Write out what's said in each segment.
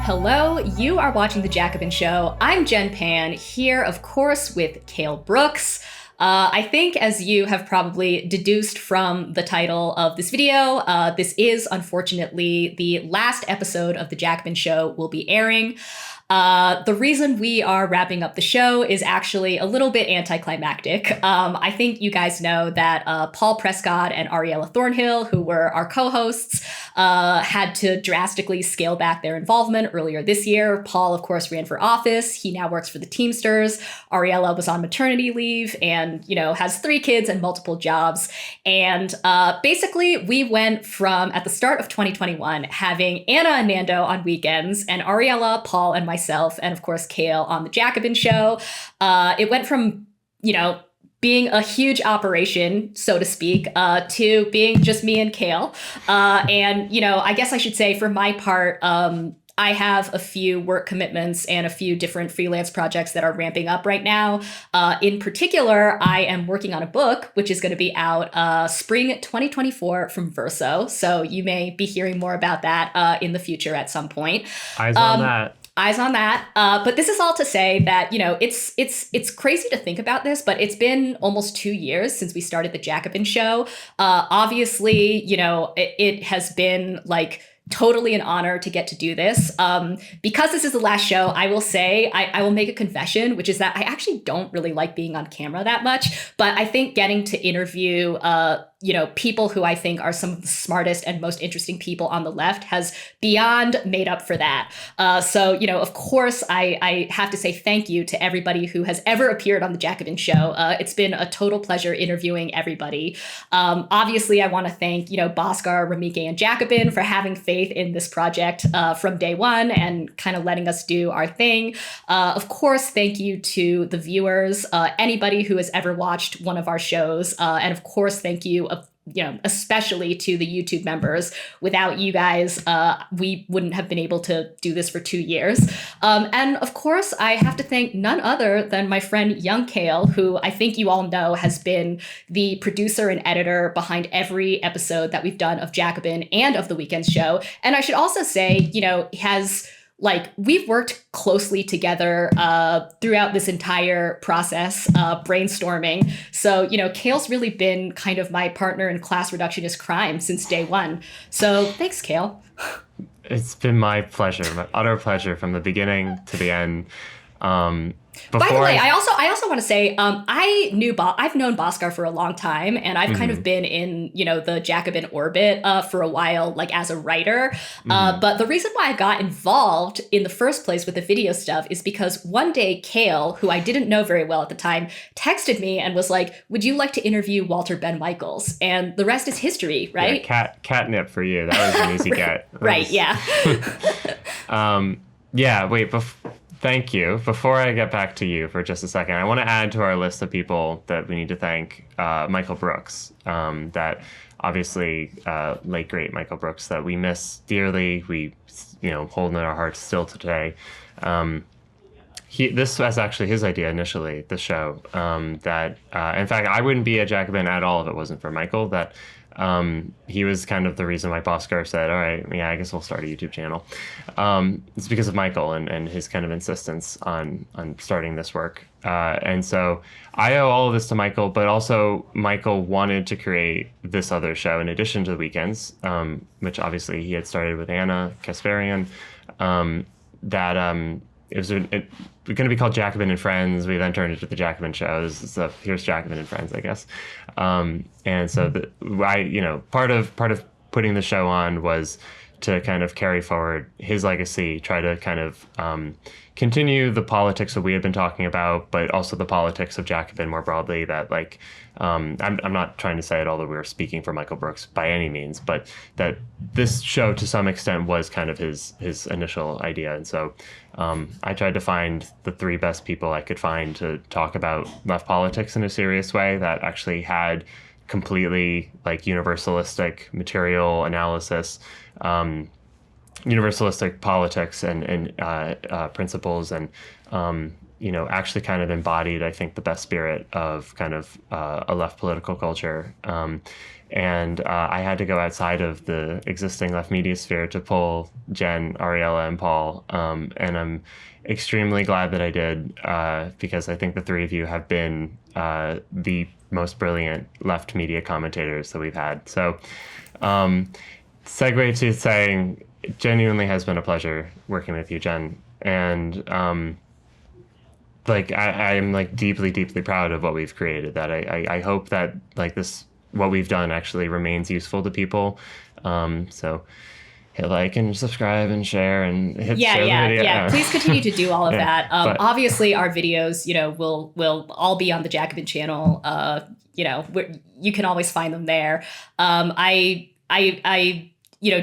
Hello, you are watching The Jacobin Show. I'm Jen Pan, here, of course, with Cale Brooks. I think, as you have probably deduced from the title of this video, this is, unfortunately, the last episode of The Jacobin Show will be airing. The reason we are wrapping up the show is actually a little bit anticlimactic. I think you guys know that Paul Prescod and Ariella Thornhill, who were our co-hosts, had to drastically scale back their involvement earlier this year. Paul, of course, ran for office. He now works for the Teamsters. Ariella was on maternity leave and, has 3 kids and multiple jobs. And basically, we went from, at the start of 2021, having Anna and Nando on weekends and Ariella, Paul, and myself, and of course, Cale on the Jacobin Show. It went from, being a huge operation, so to speak, to being just me and Cale. And, I guess I should say for my part, I have a few work commitments and a few different freelance projects that are ramping up right now. In particular, I am working on a book, which is going to be out spring 2024 from Verso. So you may be hearing more about that in the future at some point. Eyes on that. Eyes on that. But this is all to say that, it's crazy to think about this, but it's been almost 2 years since we started the Jacobin Show. Obviously, it has been totally an honor to get to do this. Because this is the last show, I will say, I will make a confession, which is that I actually don't really like being on camera that much, but I think getting to interview, people who I think are some of the smartest and most interesting people on the left has beyond made up for that. So, of course, I have to say thank you to everybody who has ever appeared on the Jacobin Show. It's been a total pleasure interviewing everybody. Obviously, I want to thank, Bhaskar, Ramike, and Jacobin for having faith in this project from day one and kind of letting us do our thing. Of course, thank you to the viewers, anybody who has ever watched one of our shows. And of course, thank you, especially to the YouTube members. Without you guys, we wouldn't have been able to do this for 2 years. And of course, I have to thank none other than my friend Young Cale, who I think you all know has been the producer and editor behind every episode that we've done of Jacobin and of The Weekend Show. And I should also say, we've worked closely together throughout this entire process, brainstorming. So, Cale's really been kind of my partner in class reductionist crime since day one. So thanks, Cale. It's been my pleasure, my utter pleasure from the beginning to the end. By the way, I also want to say I've known Bhaskar for a long time, and I've kind of been in the Jacobin orbit for a while, as a writer. But the reason why I got involved in the first place with the video stuff is because one day Cale, who I didn't know very well at the time, texted me and was like, "Would you like to interview Walter Ben Michaels?" And the rest is history, right? Yeah, catnip for you. That was an easy get. Right? Yeah. Yeah. Wait. Thank you. Before I get back to you for just a second, I want to add to our list of people that we need to thank Michael Brooks. That obviously, late great Michael Brooks, that we miss dearly. We, hold in our hearts still today. This was actually his idea initially, the show. In fact, I wouldn't be a Jacobin at all if it wasn't for Michael. That he was kind of the reason why Bhaskar said, all right, yeah, I guess we'll start a YouTube channel. It's because of Michael and his kind of insistence on starting this work. And so I owe all of this to Michael, but also Michael wanted to create this other show in addition to the weekends, which obviously he had started with Anna Kasparian, it was going to be called Jacobin and Friends. We then turned it to the Jacobin Show. Here's Jacobin and Friends, I guess. And so part of putting the show on was to kind of carry forward his legacy, try to kind of continue the politics that we had been talking about, but also the politics of Jacobin more broadly. That like, I'm not trying to say at all that we were speaking for Michael Brooks by any means, but that this show to some extent was kind of his initial idea. And so I tried to find the three best people I could find to talk about left politics in a serious way that actually had completely like universalistic material analysis, universalistic politics and principles, and actually kind of embodied, I think, the best spirit of kind of a left political culture. And I had to go outside of the existing left media sphere to pull Jen, Ariella, and Paul. And I'm extremely glad that I did, because I think the three of you have been the most brilliant left media commentators that we've had. So segue to saying, it genuinely has been a pleasure working with you, Jen. And I'm like deeply, deeply proud of what we've created. That I hope that like this, what we've done actually remains useful to people. So hit like and subscribe and share and hit share the video. Yeah. Please continue to do all of that. Obviously, our videos, will all be on the Jacobin channel. You can always find them there. I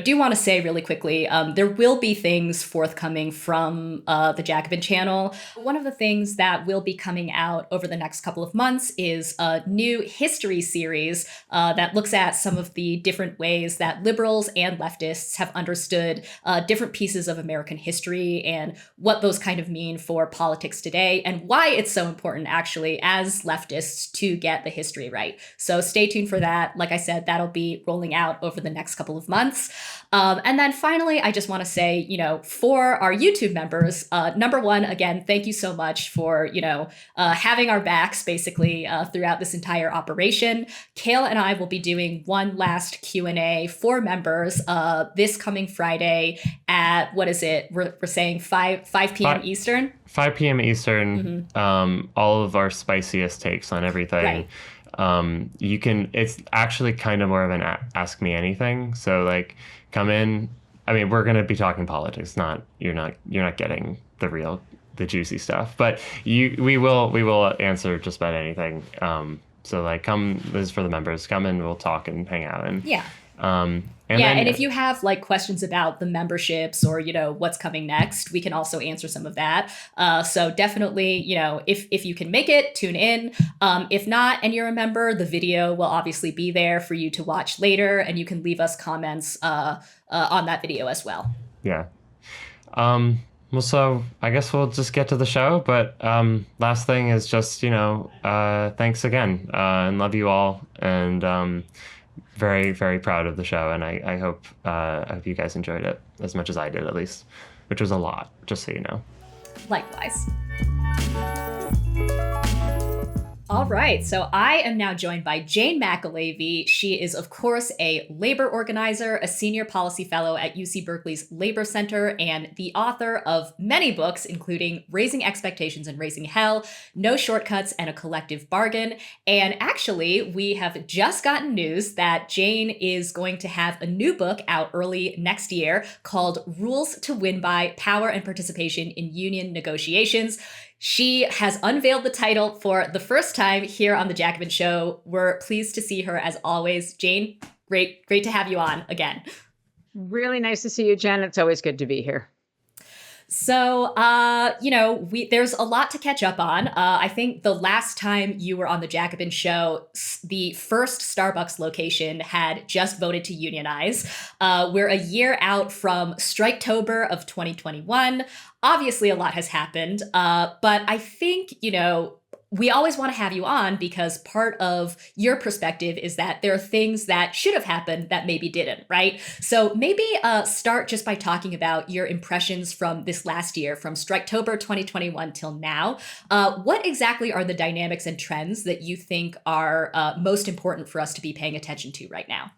do want to say really quickly, there will be things forthcoming from the Jacobin channel. One of the things that will be coming out over the next couple of months is a new history series that looks at some of the different ways that liberals and leftists have understood different pieces of American history and what those kind of mean for politics today, and why it's so important, actually, as leftists to get the history right. So stay tuned for that. Like I said, that'll be rolling out over the next couple of months. And then finally, I just want to say, for our YouTube members, number one, again, thank you so much for, having our backs basically throughout this entire operation. Kale and I will be doing one last Q&A for members this coming Friday at, what is it? We're saying 5 p.m. Eastern? 5 p.m. Eastern. Mm-hmm. All of our spiciest takes on everything. Right. It's actually kind of more of an ask me anything. So like come in. I mean, we're going to be talking politics, you're not getting the juicy stuff, but we will answer just about anything. So like this is for the members, come in, we'll talk and hang out. And yeah. And if you have like questions about the memberships or, what's coming next, we can also answer some of that. So definitely, if you can make it, tune in. If not, and you're a member, the video will obviously be there for you to watch later, and you can leave us comments on that video as well. Yeah. Well, so I guess we'll just get to the show. But last thing is just, thanks again, and love you all. And very, very proud of the show, and I hope you guys enjoyed it as much as I did, at least, which was a lot, just so you know. Likewise. All right, so I am now joined by Jane McAlevey. She is, of course, a labor organizer, a senior policy fellow at UC Berkeley's Labor Center, and the author of many books, including Raising Expectations and Raising Hell, No Shortcuts, and A Collective Bargain. And actually, we have just gotten news that Jane is going to have a new book out early next year called Rules to Win By: Power and Participation in Union Negotiations. She has unveiled the title for the first time here on the Jacobin Show. We're pleased to see her as always. Jane, great to have you on again. Really nice to see you, Jen. It's always good to be here. So, there's a lot to catch up on. I think the last time you were on the Jacobin Show, the first Starbucks location had just voted to unionize. We're a year out from Striketober of 2021. Obviously, a lot has happened, but I think, we always want to have you on because part of your perspective is that there are things that should have happened that maybe didn't, right? So maybe start just by talking about your impressions from this last year, from Striketober 2021 till now. What exactly are the dynamics and trends that you think are most important for us to be paying attention to right now?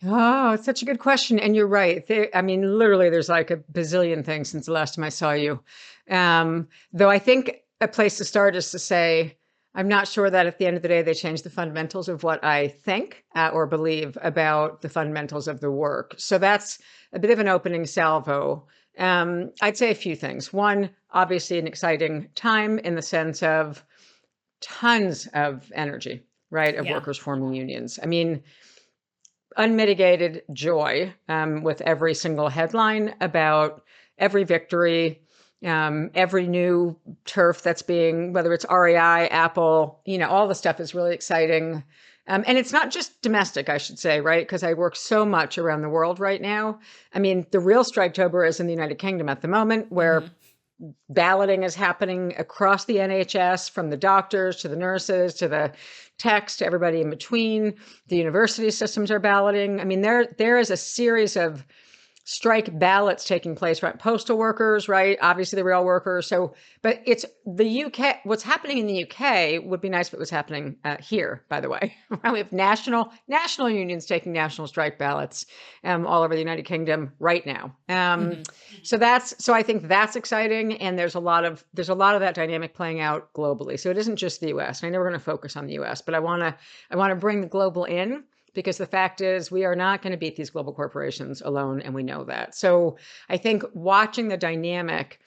Oh, it's such a good question. And you're right. Literally, there's like a bazillion things since the last time I saw you. Though I think a place to start is to say, I'm not sure that at the end of the day, they change the fundamentals of what I think or believe about the fundamentals of the work. So that's a bit of an opening salvo. I'd say a few things. One, obviously an exciting time in the sense of tons of energy, right, of Yeah. workers forming unions. I mean, unmitigated joy with every single headline about every victory, every new turf that's being, whether it's REI, Apple, all the stuff is really exciting. And it's not just domestic, I should say, right? Because I work so much around the world right now. I mean, the real Striketober is in the United Kingdom at the moment, where balloting is happening across the NHS, from the doctors to the nurses to the techs to everybody in between. The university systems are balloting. I mean, there is a series of strike ballots taking place, right? Postal workers, right? Obviously, the real workers. So, but it's the UK. What's happening in the UK would be nice if it was happening here. By the way, we have national unions taking national strike ballots all over the United Kingdom right now. So I think that's exciting, and there's a lot of that dynamic playing out globally. So it isn't just the US. And I know we're going to focus on the US, but I want to bring the global in, because the fact is we are not going to beat these global corporations alone, and we know that. So I think watching the dynamic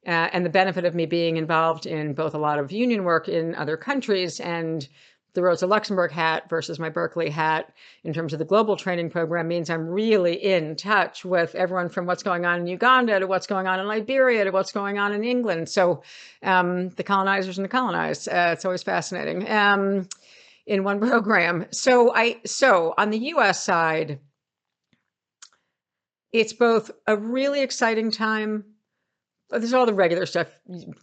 and the benefit of me being involved in both a lot of union work in other countries and the Rosa Luxemburg hat versus my Berkeley hat in terms of the global training program means I'm really in touch with everyone from what's going on in Uganda to what's going on in Liberia to what's going on in England. So the colonizers and the colonized, it's always fascinating. In one program. So on the US side, it's both a really exciting time. There's all the regular stuff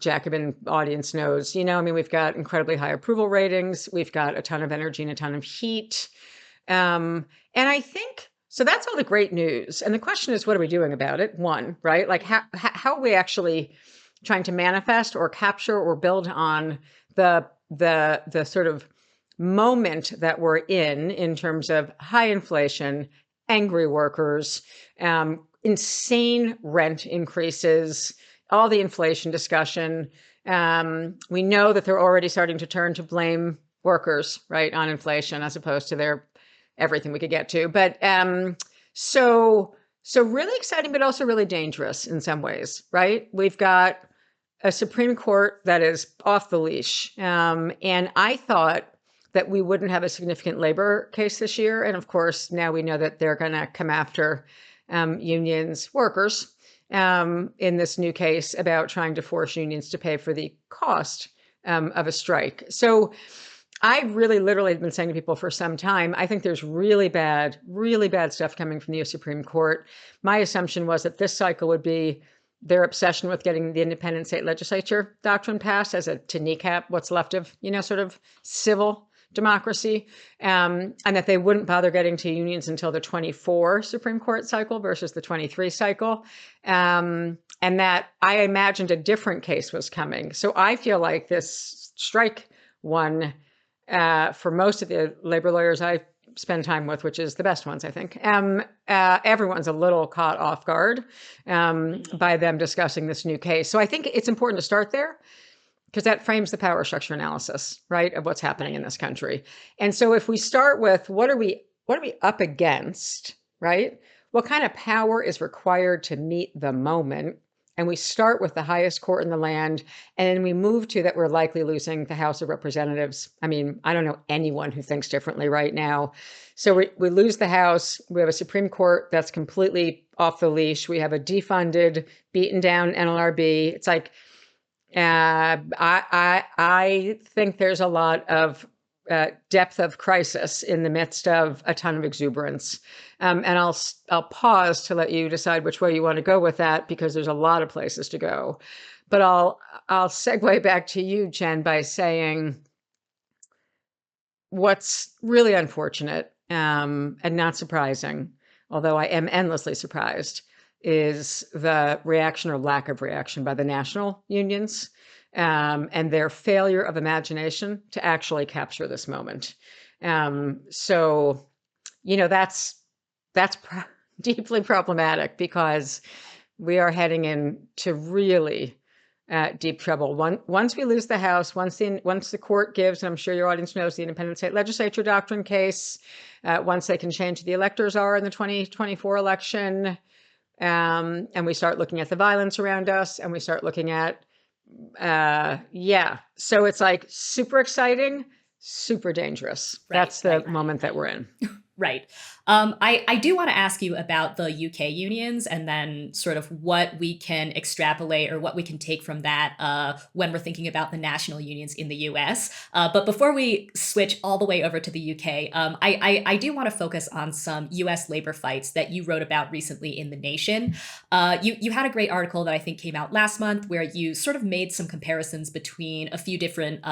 Jacobin audience knows. I mean, we've got incredibly high approval ratings. We've got a ton of energy and a ton of heat. And I think, so that's all the great news. And the question is, what are we doing about it? One, right? Like how are we actually trying to manifest or capture or build on the sort of moment that we're in terms of high inflation, angry workers, insane rent increases, all the inflation discussion. We know that they're already starting to turn to blame workers, right, on inflation as opposed to their everything we could get to. But so really exciting, but also really dangerous in some ways, right? We've got a Supreme Court that is off the leash. And I thought that we wouldn't have a significant labor case this year. And of course, now we know that they're going to come after unions, workers, in this new case about trying to force unions to pay for the cost of a strike. So I really literally have been saying to people for some time, I think there's really bad stuff coming from the US Supreme Court. My assumption was that this cycle would be their obsession with getting the independent state legislature doctrine passed to kneecap what's left of, sort of civil democracy, and that they wouldn't bother getting to unions until the 24 Supreme Court cycle versus the 23 cycle. And that I imagined a different case was coming. So I feel like this strike one, for most of the labor lawyers I spend time with, which is the best ones, I think, everyone's a little caught off guard by them discussing this new case. So I think it's important to start there, because that frames the power structure analysis, right, of what's happening in this country. And so if we start with what are we up against, right? What kind of power is required to meet the moment? And we start with the highest court in the land, and then we move to that we're likely losing the House of Representatives. I mean, I don't know anyone who thinks differently right now. So we lose the House. We have a Supreme Court that's completely off the leash. We have a defunded, beaten down NLRB. It's like, I think there's a lot of depth of crisis in the midst of a ton of exuberance. And I'll pause to let you decide which way you want to go with that, because there's a lot of places to go. But I'll segue back to you, Jen, by saying what's really unfortunate and not surprising, although I am endlessly surprised, is the reaction or lack of reaction by the national unions and their failure of imagination to actually capture this moment. So, that's deeply problematic, because we are heading into really deep trouble. Once we lose the House, once the court gives, and I'm sure your audience knows the independent state legislature doctrine case, once they can change who the electors are in the 2024 election, and we start looking at the violence around us, and we start looking at, so it's like super exciting, super dangerous. That's the moment that we're in. Right. I do want to ask you about the UK unions and then sort of what we can extrapolate or what we can take from that when we're thinking about the national unions in the US. But before we switch all the way over to the UK, I do want to focus on some US labor fights that you wrote about recently in The Nation. You had a great article that I think came out last month where you sort of made some comparisons between a few different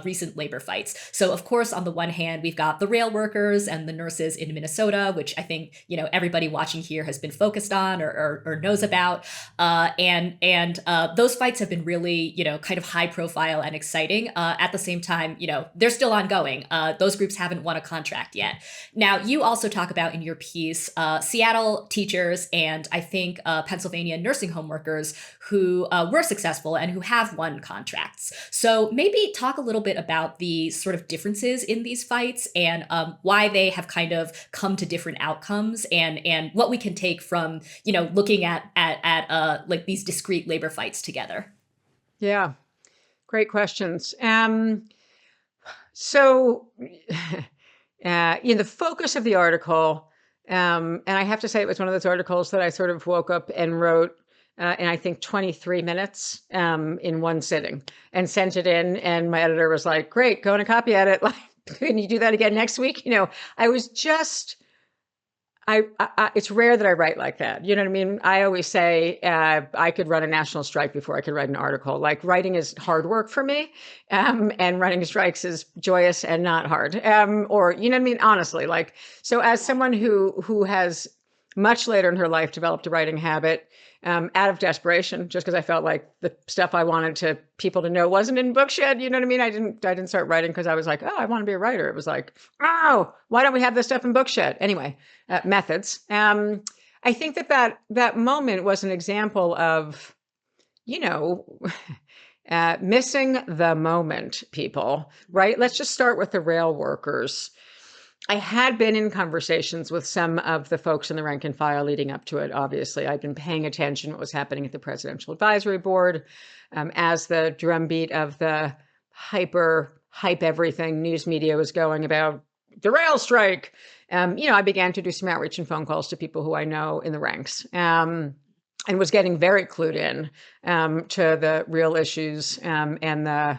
recent labor fights. So, of course, on the one hand, we've got the rail workers and the nurses in Minnesota, which I think, everybody watching here has been focused on or knows about. And those fights have been really, kind of high profile and exciting. At the same time, they're still ongoing. Those groups haven't won a contract yet. Now, you also talk about in your piece, Seattle teachers and I think Pennsylvania nursing home workers who were successful and who have won contracts. So maybe talk a little bit about the sort of differences in these fights and why they have kind of come to different outcomes and what we can take from, looking at like these discrete labor fights together. Yeah, great questions. So, the focus of the article, and I have to say it was one of those articles that I sort of woke up and wrote in I think 23 minutes in one sitting and sent it in. And my editor was like, great, go and copy edit. Like, can you do that again next week? I was just, it's rare that I write like that. You know what I mean? I always say I could run a national strike before I could write an article. Like writing is hard work for me, and running strikes is joyous and not hard. Or you know what I mean? Honestly, like so. As someone who has much later in her life developed a writing habit out of desperation, just because I felt like the stuff I wanted people to know wasn't in Bookshed. You know what I mean? I didn't start writing because I was like, oh, I want to be a writer. It was like, oh, why don't we have this stuff in Bookshed? Anyway, methods. I think that moment was an example of, missing the moment, people, right? Let's just start with the rail workers. I had been in conversations with some of the folks in the rank and file leading up to it. Obviously, I'd been paying attention to what was happening at the Presidential Advisory Board as the drumbeat of the hype everything news media was going about the rail strike. I began to do some outreach and phone calls to people who I know in the ranks and was getting very clued in to the real issues and the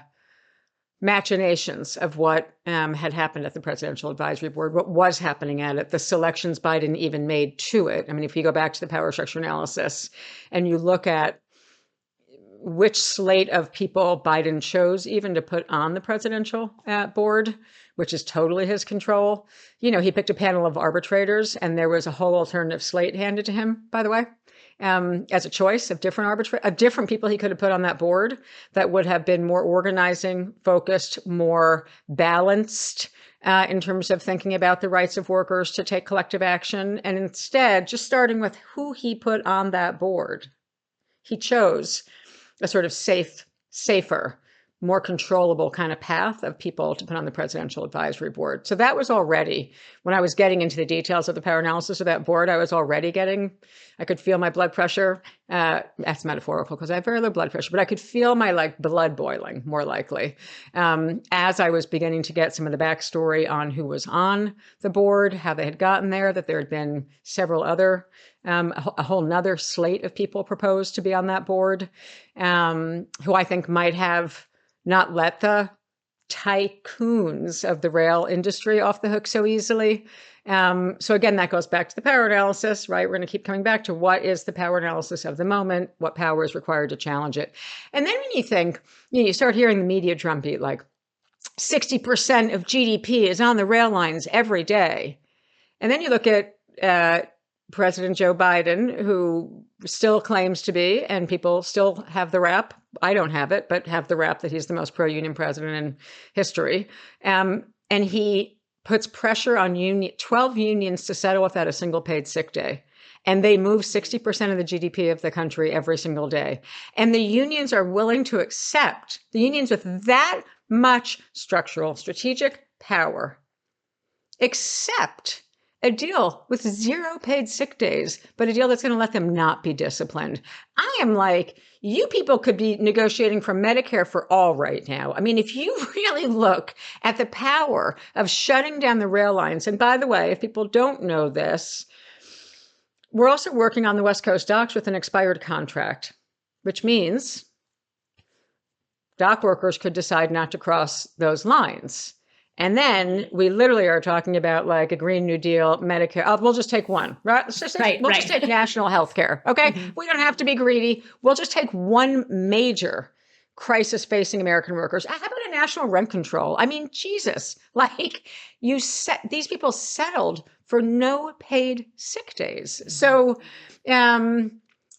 machinations of what had happened at the Presidential Advisory Board, what was happening at it, the selections Biden even made to it. I mean, if you go back to the power structure analysis and you look at which slate of people Biden chose even to put on the presidential board, which is totally his control. He picked a panel of arbitrators and there was a whole alternative slate handed to him, by the way. As a choice of different people he could have put on that board that would have been more organizing, focused, more balanced in terms of thinking about the rights of workers to take collective action. And instead, just starting with who he put on that board, he chose a sort of safer, more controllable kind of path of people to put on the Presidential Advisory Board. So that was already, when I was getting into the details of the power analysis of that board, I could feel my blood pressure. That's metaphorical because I have very low blood pressure, but I could feel my blood boiling, more likely, as I was beginning to get some of the backstory on who was on the board, how they had gotten there, that there had been several other, a whole nother slate of people proposed to be on that board, who I think might have not let the tycoons of the rail industry off the hook so easily. So again, that goes back to the power analysis, right? We're going to keep coming back to what is the power analysis of the moment, what power is required to challenge it. And then when you think, you start hearing the media drumbeat, like 60% of GDP is on the rail lines every day. And then you look at President Joe Biden, who still claims to be, and people still have the rap, I don't have it, but have the rap that he's the most pro-union president in history. And he puts pressure on 12 unions to settle without a single paid sick day. and they move 60% of the GDP of the country every single day. And the unions are willing to accept, the unions with that much structural, strategic power, accept a deal with 0 paid sick days, but a deal that's going to let them not be disciplined. I am like, you people could be negotiating for Medicare for all right now. I mean, if you really look at the power of shutting down the rail lines, and by the way, if people don't know this, we're also working on the West Coast docks with an expired contract, which means dock workers could decide not to cross those lines. And then we literally are talking about like a Green New Deal, Medicare. Oh, we'll just take one, right? Just take national health care. Okay. We don't have to be greedy. We'll just take one major crisis facing American workers. How about a national rent control? I mean, Jesus, like these people settled for no paid sick days. So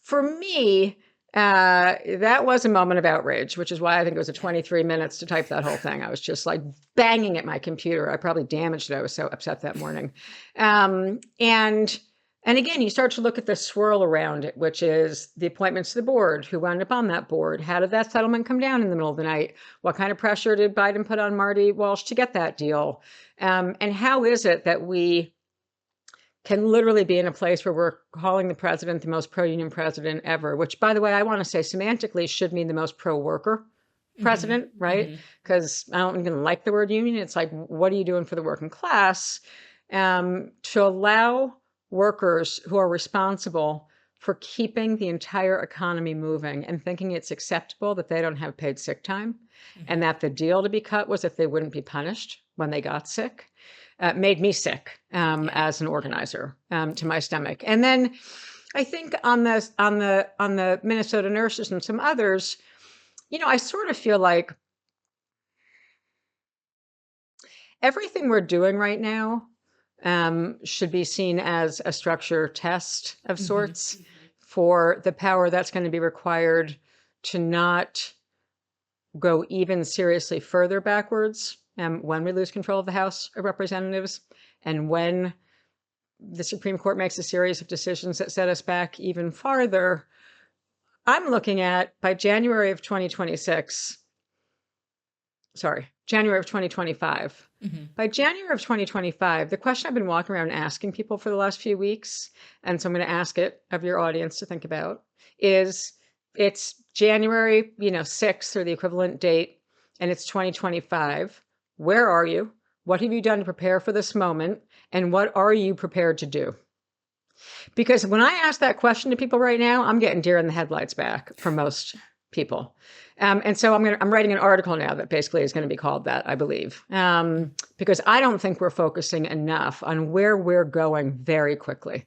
for me, that was a moment of outrage, which is why I think it was a 23 minutes to type that whole thing. I was just like banging at my computer. I probably damaged it. I was so upset that morning. And again, you start to look at the swirl around it, which is the appointments to the board, who wound up on that board. How did that settlement come down in the middle of the night? What kind of pressure did Biden put on Marty Walsh to get that deal? And how is it that we can literally be in a place where we're calling the president the most pro-union president ever, which, by the way, I want to say semantically should mean the most pro-worker president, right? Because I don't even like the word union. It's like, what are you doing for the working class? To allow workers who are responsible for keeping the entire economy moving and thinking it's acceptable that they don't have paid sick time and that the deal to be cut was if they wouldn't be punished when they got sick. Made me sick as an organizer to my stomach. And then I think on the Minnesota nurses and some others, I sort of feel like everything we're doing right now should be seen as a structure test of sorts for the power that's going to be required to not go even seriously further backwards when we lose control of the House of Representatives and when the Supreme Court makes a series of decisions that set us back even farther. I'm looking at by January of 2025. By January of 2025, the question I've been walking around asking people for the last few weeks, and so I'm going to ask it of your audience to think about, is it's January 6th or the equivalent date, and it's 2025. Where are you? What have you done to prepare for this moment? And what are you prepared to do? Because when I ask that question to people right now, I'm getting deer in the headlights back from most people. And so I'm writing an article now that basically is going to be called that, I believe, because I don't think we're focusing enough on where we're going very quickly.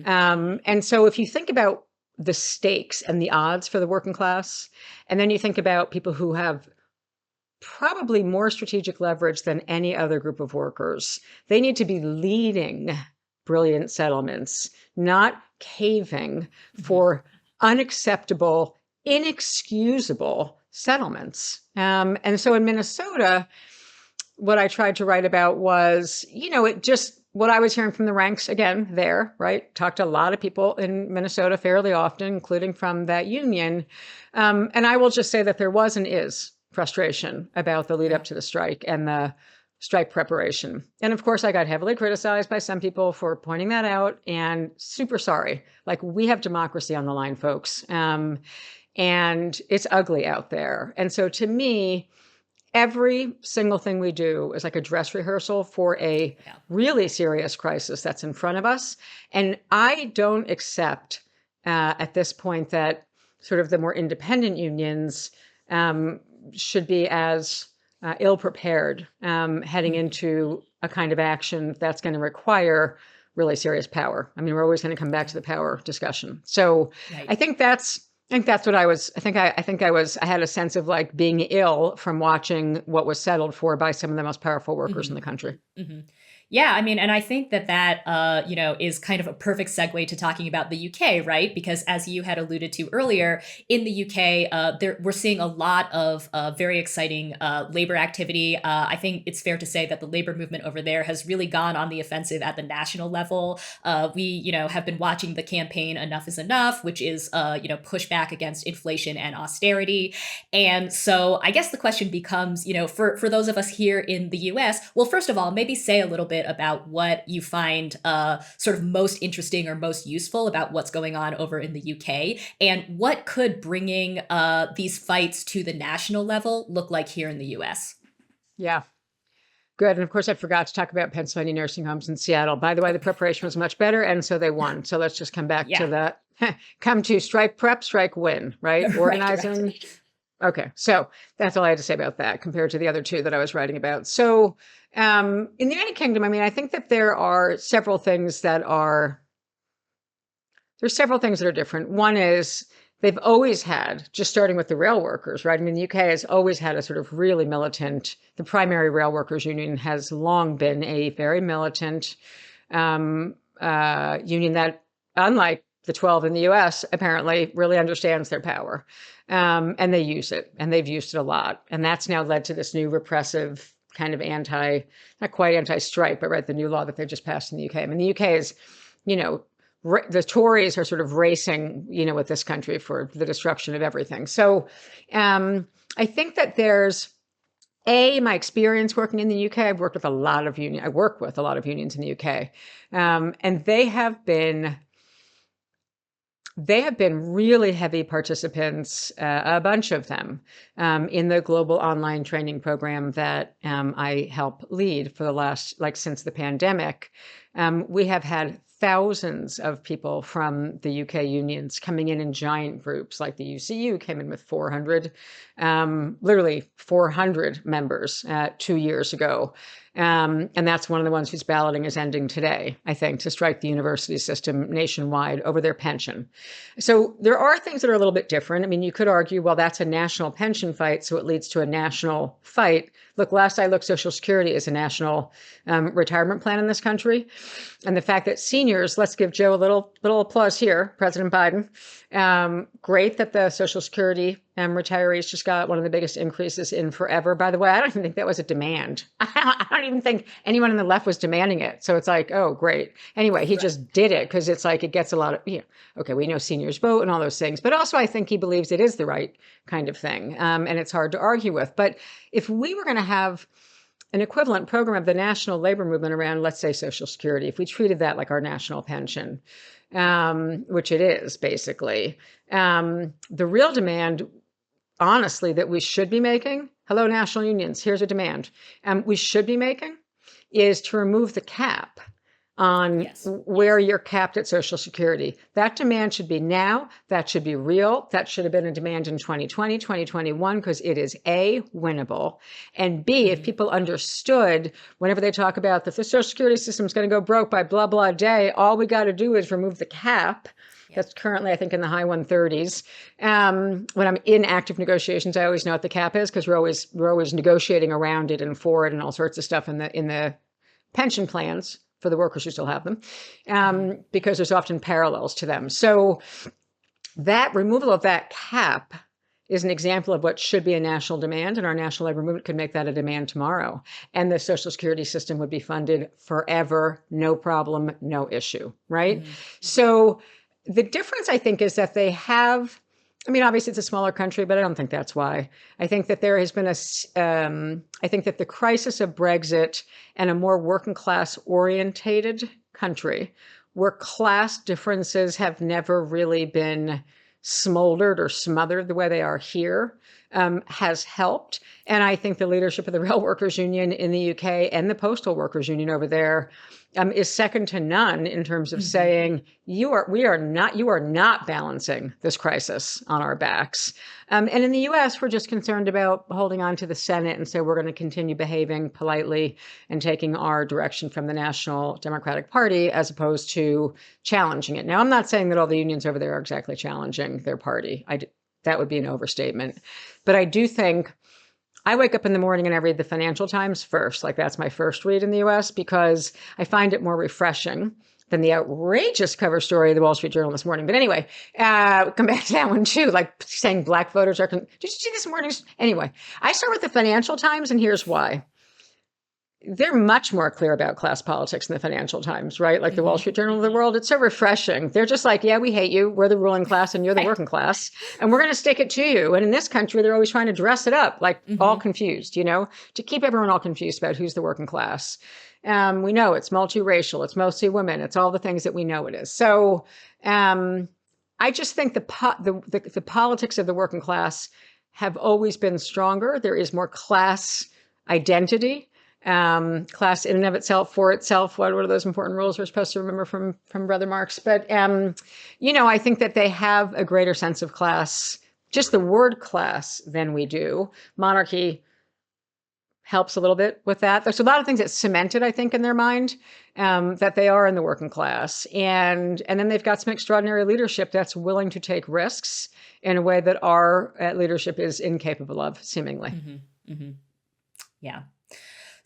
And so if you think about the stakes and the odds for the working class, and then you think about people who have probably more strategic leverage than any other group of workers, they need to be leading brilliant settlements, not caving for unacceptable, inexcusable settlements. And so in Minnesota, what I tried to write about was, what I was hearing from the ranks again there, right? Talked to a lot of people in Minnesota fairly often, including from that union. And I will just say that there was and is frustration about the lead up to the strike and the strike preparation. And of course, I got heavily criticized by some people for pointing that out, and super sorry. Like, we have democracy on the line, folks. And it's ugly out there. And so to me, every single thing we do is like a dress rehearsal for a really serious crisis that's in front of us. And I don't accept at this point that sort of the more independent unions should be as ill-prepared heading into a kind of action that's going to require really serious power. I mean, we're always going to come back to the power discussion. So I think that's what I was. I had a sense of like being ill from watching what was settled for by some of the most powerful workers in the country. Yeah, I mean, and I think that is kind of a perfect segue to talking about the UK, right? Because as you had alluded to earlier, in the UK, we're seeing a lot of very exciting labor activity. I think it's fair to say that the labor movement over there has really gone on the offensive at the national level. We have been watching the campaign "Enough is Enough," which is push back against inflation and austerity. And so I guess the question becomes, for those of us here in the US, well, first of all, maybe say a little bit about what you find sort of most interesting or most useful about what's going on over in the UK, and what could bringing these fights to the national level look like here in the US. Yeah. Good. And of course, I forgot to talk about Pennsylvania nursing homes in Seattle. By the way, the preparation was much better, and so they won. So let's just come back to Yeah. that. Come to strike prep, strike win, right? Organizing. Right. Okay. So that's all I had to say about that compared to the other two that I was writing about. So in the United Kingdom, I mean, I think that there's several things that are different. One is they've always had, just starting with the rail workers, right? I mean, the UK has always had a sort of really militant, the primary rail workers union has long been a very militant union that, unlike the 12 in the US, apparently really understands their power. And they use it, and they've used it a lot. And that's now led to this new repressive kind of not quite anti-strike, but right, the new law that they've just passed in the UK. I mean, the UK is, the Tories are sort of racing, with this country for the disruption of everything. So I think that there's my experience working in the UK. I work with a lot of unions in the UK, and they have been really heavy participants, a bunch of them, in the global online training program that I help lead for the last, since the pandemic. We have had thousands of people from the UK unions coming in giant groups, like the UCU came in with 400, literally 400 members 2 years ago. And that's one of the ones whose balloting is ending today, I think, to strike the university system nationwide over their pension. So there are things that are a little bit different. I mean, you could argue, well, that's a national pension fight, so it leads to a national fight. Look, last I looked, Social Security is a national retirement plan in this country. And the fact that seniors, let's give Joe a little applause here, President Biden. Great that the Social Security retirees just got one of the biggest increases in forever. By the way, I don't even think that was a demand. I don't even think anyone on the left was demanding it. So it's like, oh, great. Anyway, he just did it because it's like it gets a lot of, okay, we know seniors vote and all those things. But also I think he believes it is the right kind of thing. And it's hard to argue with. But if we were going to have an equivalent program of the national labor movement around, let's say, Social Security, if we treated that like our national pension, which it is basically, the real demand, honestly, that we should be making, hello, national unions, here's a demand, we should be making is to remove the cap on where you're capped at Social Security. That demand should be now. That should be real. That should have been a demand in 2020, 2021, because it is A, winnable, and B, if people understood whenever they talk about that the Social Security system is going to go broke by blah, blah day, all we got to do is remove the cap. That's currently, I think, in the high 130s. When I'm in active negotiations, I always know what the cap is because we're always negotiating around it and for it and all sorts of stuff in the pension plans for the workers who still have them, because there's often parallels to them. So that removal of that cap is an example of what should be a national demand, and our national labor movement could make that a demand tomorrow. And the Social Security system would be funded forever, no problem, no issue, right? Mm-hmm. So the difference, I think, is that they have, I mean, obviously it's a smaller country, but I don't think that's why. I think that there has been I think that the crisis of Brexit and a more working class orientated country where class differences have never really been smoldered or smothered the way they are here has helped. And I think the leadership of the Rail Workers Union in the UK and the Postal Workers Union over there is second to none in terms of saying you are not balancing this crisis on our backs. And in the US, we're just concerned about holding on to the Senate, and so we're going to continue behaving politely and taking our direction from the National Democratic Party as opposed to challenging it. Now, I'm not saying that all the unions over there are exactly challenging their party. That would be an overstatement. But I do think I wake up in the morning and I read the Financial Times first. Like that's my first read in the US because I find it more refreshing than the outrageous cover story of the Wall Street Journal this morning. But anyway, come back to that one too, like saying black voters are, did you see this morning's? Anyway, I start with the Financial Times and here's why. They're much more clear about class politics in the Financial Times, right? Like the Wall Street Journal of the world. It's so refreshing. They're just like, yeah, we hate you. We're the ruling class and you're the working class. And we're going to stick it to you. And in this country, they're always trying to dress it up, like all confused, you know, to keep everyone all confused about who's the working class. We know it's multiracial. It's mostly women. It's all the things that we know it is. So I just think the politics of the working class have always been stronger. There is more class identity. Class in and of itself, for itself. What are those important rules we're supposed to remember from Brother Marx? But, you know, I think that they have a greater sense of class, just the word class, than we do. Monarchy helps a little bit with that. There's a lot of things that cemented, I think, in their mind, that they are in the working class. And then they've got some extraordinary leadership that's willing to take risks in a way that our leadership is incapable of, seemingly. Yeah.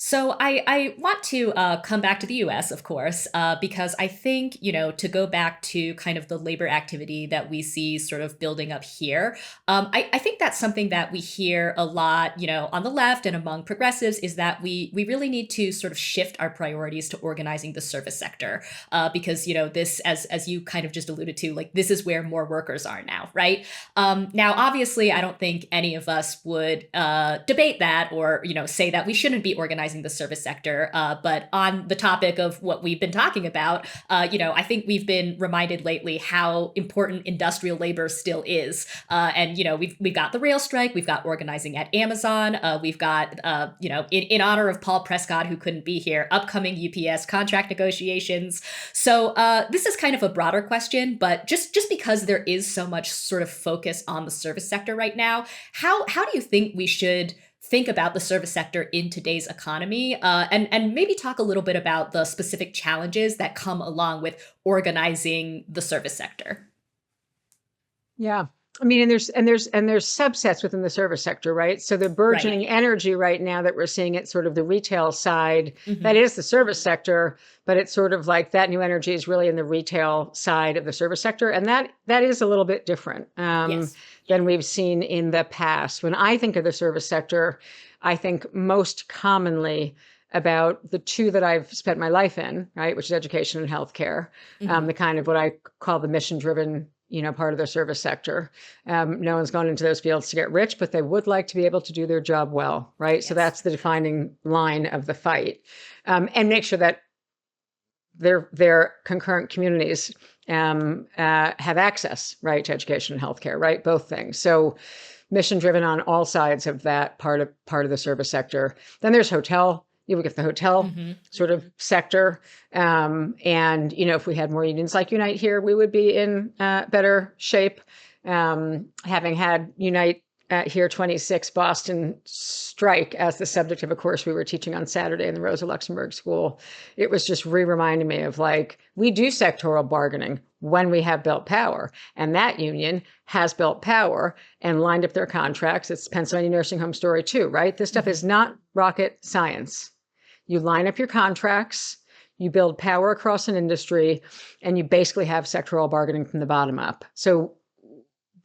So I want to come back to the US, of course, because I think, you know, to go back to kind of the labor activity that we see sort of building up here, I think that's something that we hear a lot, you know, on the left and among progressives is that we really need to sort of shift our priorities to organizing the service sector because, you know, this, as you kind of just alluded to, like this is where more workers are now, right? Now, obviously, I don't think any of us would debate that or, you know, say that we shouldn't be organizing the service sector. But on the topic of what we've been talking about, you know, I think we've been reminded lately how important industrial labor still is. And, you know, we've got the rail strike, we've got organizing at Amazon, we've got, you know, in honor of Paul Prescod, who couldn't be here, upcoming UPS contract negotiations. So this is kind of a broader question, but just because there is so much sort of focus on the service sector right now, how do you think we should think about the service sector in today's economy, and maybe talk a little bit about the specific challenges that come along with organizing the service sector? Yeah. I mean, and there's subsets within the service sector, right? So the burgeoning energy right now that we're seeing at sort of the retail side, that is the service sector, but it's sort of like that new energy is really in the retail side of the service sector. And that is a little bit different than we've seen in the past. When I think of the service sector, I think most commonly about the two that I've spent my life in, right, which is education and healthcare, the kind of what I call the mission-driven, you know, part of the service sector. No one's gone into those fields to get rich, but they would like to be able to do their job well, right? Yes. So that's the defining line of the fight, and make sure that their concurrent communities have access, right, to education and healthcare, right, both things. So mission-driven on all sides of that part of the service sector. Then there's hotel. You look at the hotel sort of sector. And, you know, if we had more unions like Unite here, we would be in better shape. Having had Unite here 26 Boston strike as the subject of a course we were teaching on Saturday in the Rosa Luxemburg School, it was just reminding me of like, we do sectoral bargaining when we have built power. And that union has built power and lined up their contracts. It's Pennsylvania nursing home story too, right? This stuff is not rocket science. You line up your contracts, you build power across an industry, and you basically have sectoral bargaining from the bottom up. So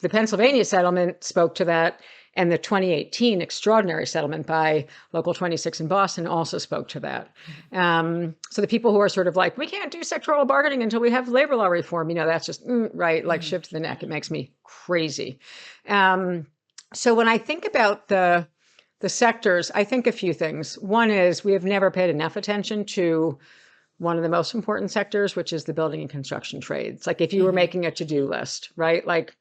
the Pennsylvania settlement spoke to that, and the 2018 extraordinary settlement by Local 26 in Boston also spoke to that. So the people who are sort of like, we can't do sectoral bargaining until we have labor law reform, you know, that's just right, like shift to the neck. It makes me crazy. So when I think about the sectors, I think a few things. One is we have never paid enough attention to one of the most important sectors, which is the building and construction trades. Like if you were making a to-do list, right? Like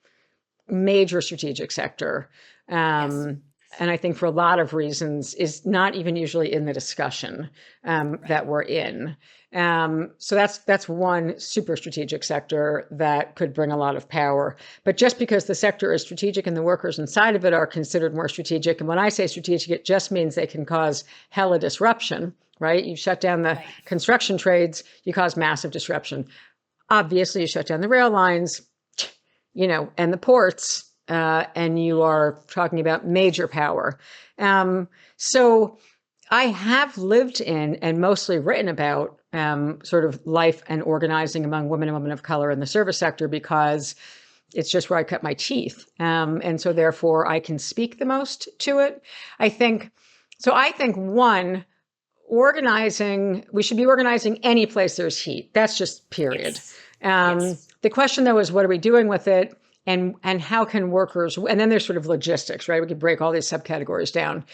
major strategic sector. And I think for a lot of reasons is not even usually in the discussion that we're in. So that's one super strategic sector that could bring a lot of power. But just because the sector is strategic and the workers inside of it are considered more strategic, and when I say strategic, it just means they can cause hella disruption, right? You shut down the construction trades, you cause massive disruption. Obviously, you shut down the rail lines, you know, and the ports, and you are talking about major power. So I have lived in and mostly written about sort of life and organizing among women and women of color in the service sector because it's just where I cut my teeth. And so therefore I can speak the most to it. I think one, we should be organizing any place there's heat. That's just period. Yes. The question though is what are we doing with it? And how can workers, and then there's sort of logistics, right? We could break all these subcategories down.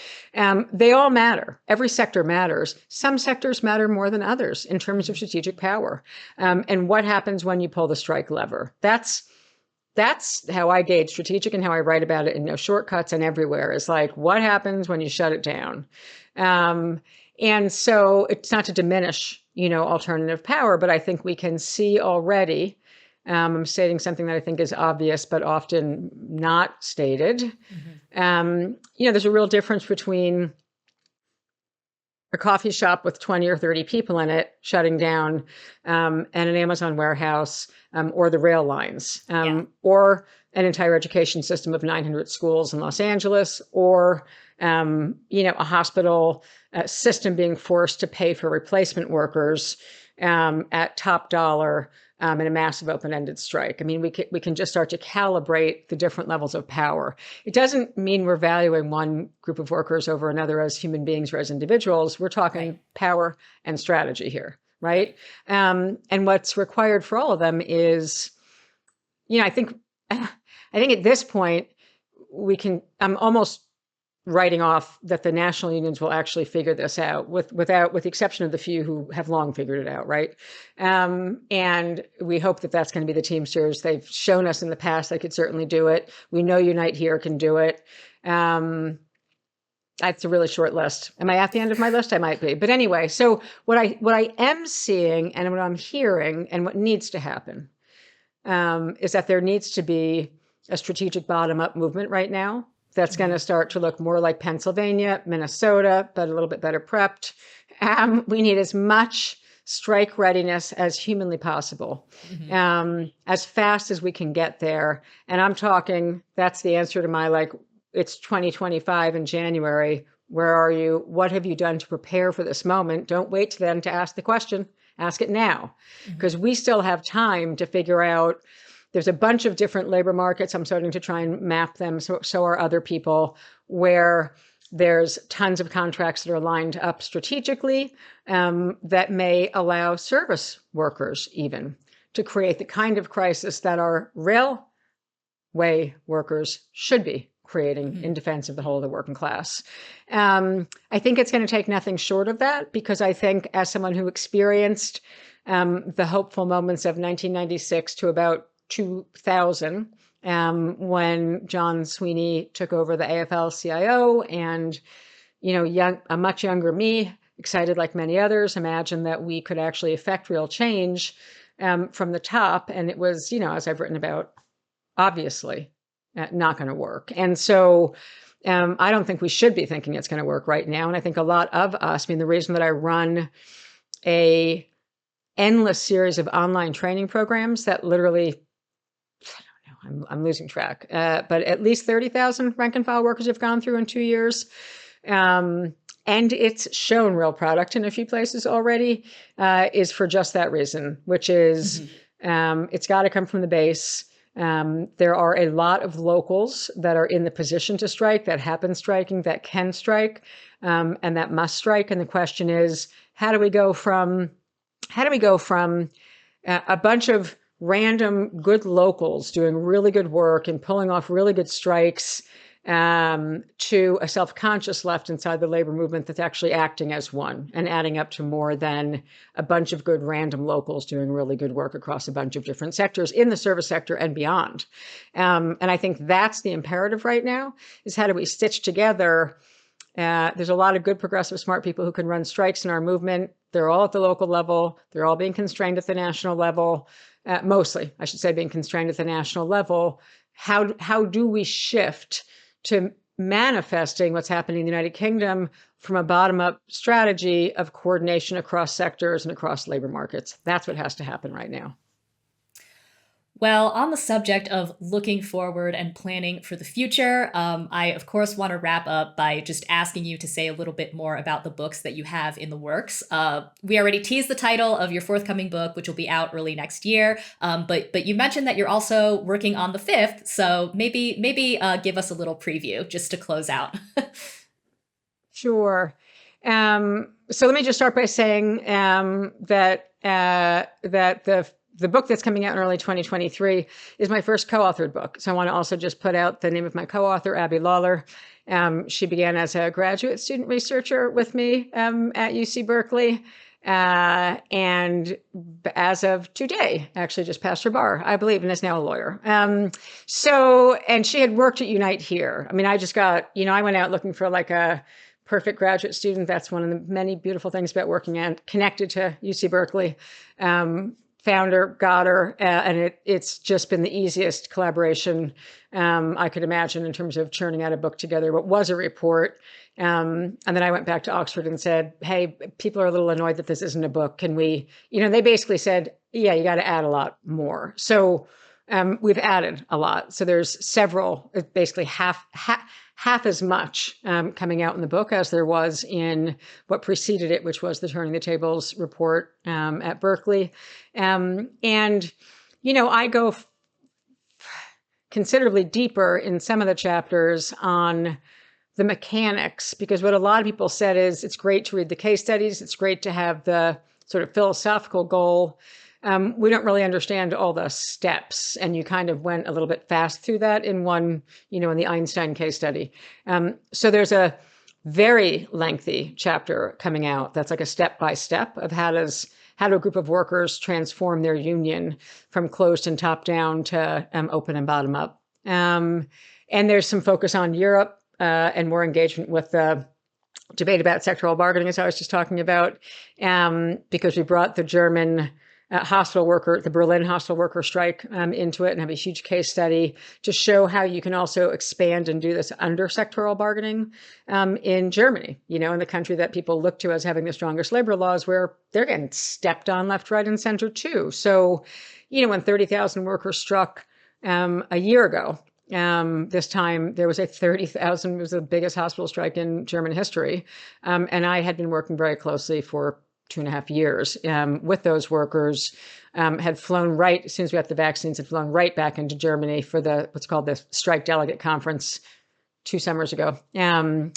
They all matter. Every sector matters. Some sectors matter more than others in terms of strategic power. And what happens when you pull the strike lever? That's how I gauge strategic and how I write about it in No Shortcuts and everywhere is like, what happens when you shut it down? And so it's not to diminish, alternative power, but I think we can see already, I'm stating something that I think is obvious, but often not stated. Mm-hmm. There's a real difference between a coffee shop with 20 or 30 people in it shutting down, and an Amazon warehouse, or the rail lines, or an entire education system of 900 schools in Los Angeles, or a hospital system being forced to pay for replacement workers at top dollar in a massive open-ended strike. I mean, we can just start to calibrate the different levels of power. It doesn't mean we're valuing one group of workers over another as human beings or as individuals. We're talking power and strategy here, right? And what's required for all of them is, I think at this point I'm almost writing off that the national unions will actually figure this out with the exception of the few who have long figured it out, right? And we hope that that's going to be the Teamsters. They've shown us in the past they could certainly do it. We know Unite Here can do it. It's a really short list. Am I at the end of my list? I might be. But anyway, so what I am seeing and what I'm hearing and what needs to happen is that there needs to be a strategic bottom-up movement right now that's going to start to look more like Pennsylvania, Minnesota, but a little bit better prepped. We need as much strike readiness as humanly possible, as fast as we can get there. And I'm talking, that's the answer to my, it's 2025 in January. Where are you? What have you done to prepare for this moment? Don't wait then to ask the question. Ask it now, because we still have time to figure out. There's a bunch of different labor markets. I'm starting to try and map them. So are other people, where there's tons of contracts that are lined up strategically that may allow service workers even to create the kind of crisis that our railway workers should be creating in defense of the whole of the working class. I think it's going to take nothing short of that, because I think as someone who experienced the hopeful moments of 1996 to about 2000, when John Sweeney took over the AFL-CIO, and a much younger me, excited like many others, imagined that we could actually affect real change from the top. And it was, as I've written about, obviously not going to work. And so I don't think we should be thinking it's going to work right now. And I think a lot of us, the reason that I run a endless series of online training programs that literally, I'm losing track, but at least 30,000 rank and file workers have gone through in 2 years. And it's shown real product in a few places already, is for just that reason, which is it's got to come from the base. There are a lot of locals that are in the position to strike, that have been striking, that can strike, and that must strike. And the question is, how do we go from a bunch of random good locals doing really good work and pulling off really good strikes to a self-conscious left inside the labor movement that's actually acting as one and adding up to more than a bunch of good random locals doing really good work across a bunch of different sectors in the service sector and beyond. And I think that's the imperative right now, is how do we stitch together. There's a lot of good, progressive, smart people who can run strikes in our movement. They're all at the local level. They're all being constrained at the national level. Mostly, I should say, being constrained at the national level. How do we shift to manifesting what's happening in the United Kingdom from a bottom-up strategy of coordination across sectors and across labor markets? That's what has to happen right now. Well, on the subject of looking forward and planning for the future, I of course want to wrap up by just asking you to say a little bit more about the books that you have in the works. We already teased the title of your forthcoming book, which will be out early next year. But you mentioned that you're also working on the fifth, so maybe give us a little preview just to close out. Sure. So let me just start by saying that the book that's coming out in early 2023 is my first co-authored book. So I want to also just put out the name of my co-author, Abby Lawler. She began as a graduate student researcher with me at UC Berkeley. And as of today, actually just passed her bar, I believe, and is now a lawyer. And she had worked at Unite here. I mean, I just got, I went out looking for like a perfect graduate student. That's one of the many beautiful things about working at connected to UC Berkeley. Found her, got her, and it's just been the easiest collaboration I could imagine in terms of churning out a book together. What was a report, and then I went back to Oxford and said, "Hey, people are a little annoyed that this isn't a book. Can we?" They basically said, "Yeah, you got to add a lot more." So we've added a lot. So there's several, basically half as much coming out in the book as there was in what preceded it, which was the Turning the Tables report at Berkeley. I go considerably deeper in some of the chapters on the mechanics, because what a lot of people said is it's great to read the case studies. It's great to have the sort of philosophical goal. We don't really understand all the steps, and you kind of went a little bit fast through that in one, in the Einstein case study. So there's a very lengthy chapter coming out that's like a step-by-step of how do a group of workers transform their union from closed and top down to open and bottom up. And there's some focus on Europe and more engagement with the debate about sectoral bargaining, as I was just talking about, because we brought the German the Berlin hospital worker strike into it and have a huge case study to show how you can also expand and do this under sectoral bargaining in Germany, in the country that people look to as having the strongest labor laws, where they're getting stepped on left, right, and center too. So, when 30,000 workers struck a year ago, this time there was a 30,000, it was the biggest hospital strike in German history. And I had been working very closely for 2.5 years with those workers, had flown right, as soon as we got the vaccines, had flown right back into Germany for what's called the Strike Delegate Conference 2 summers ago,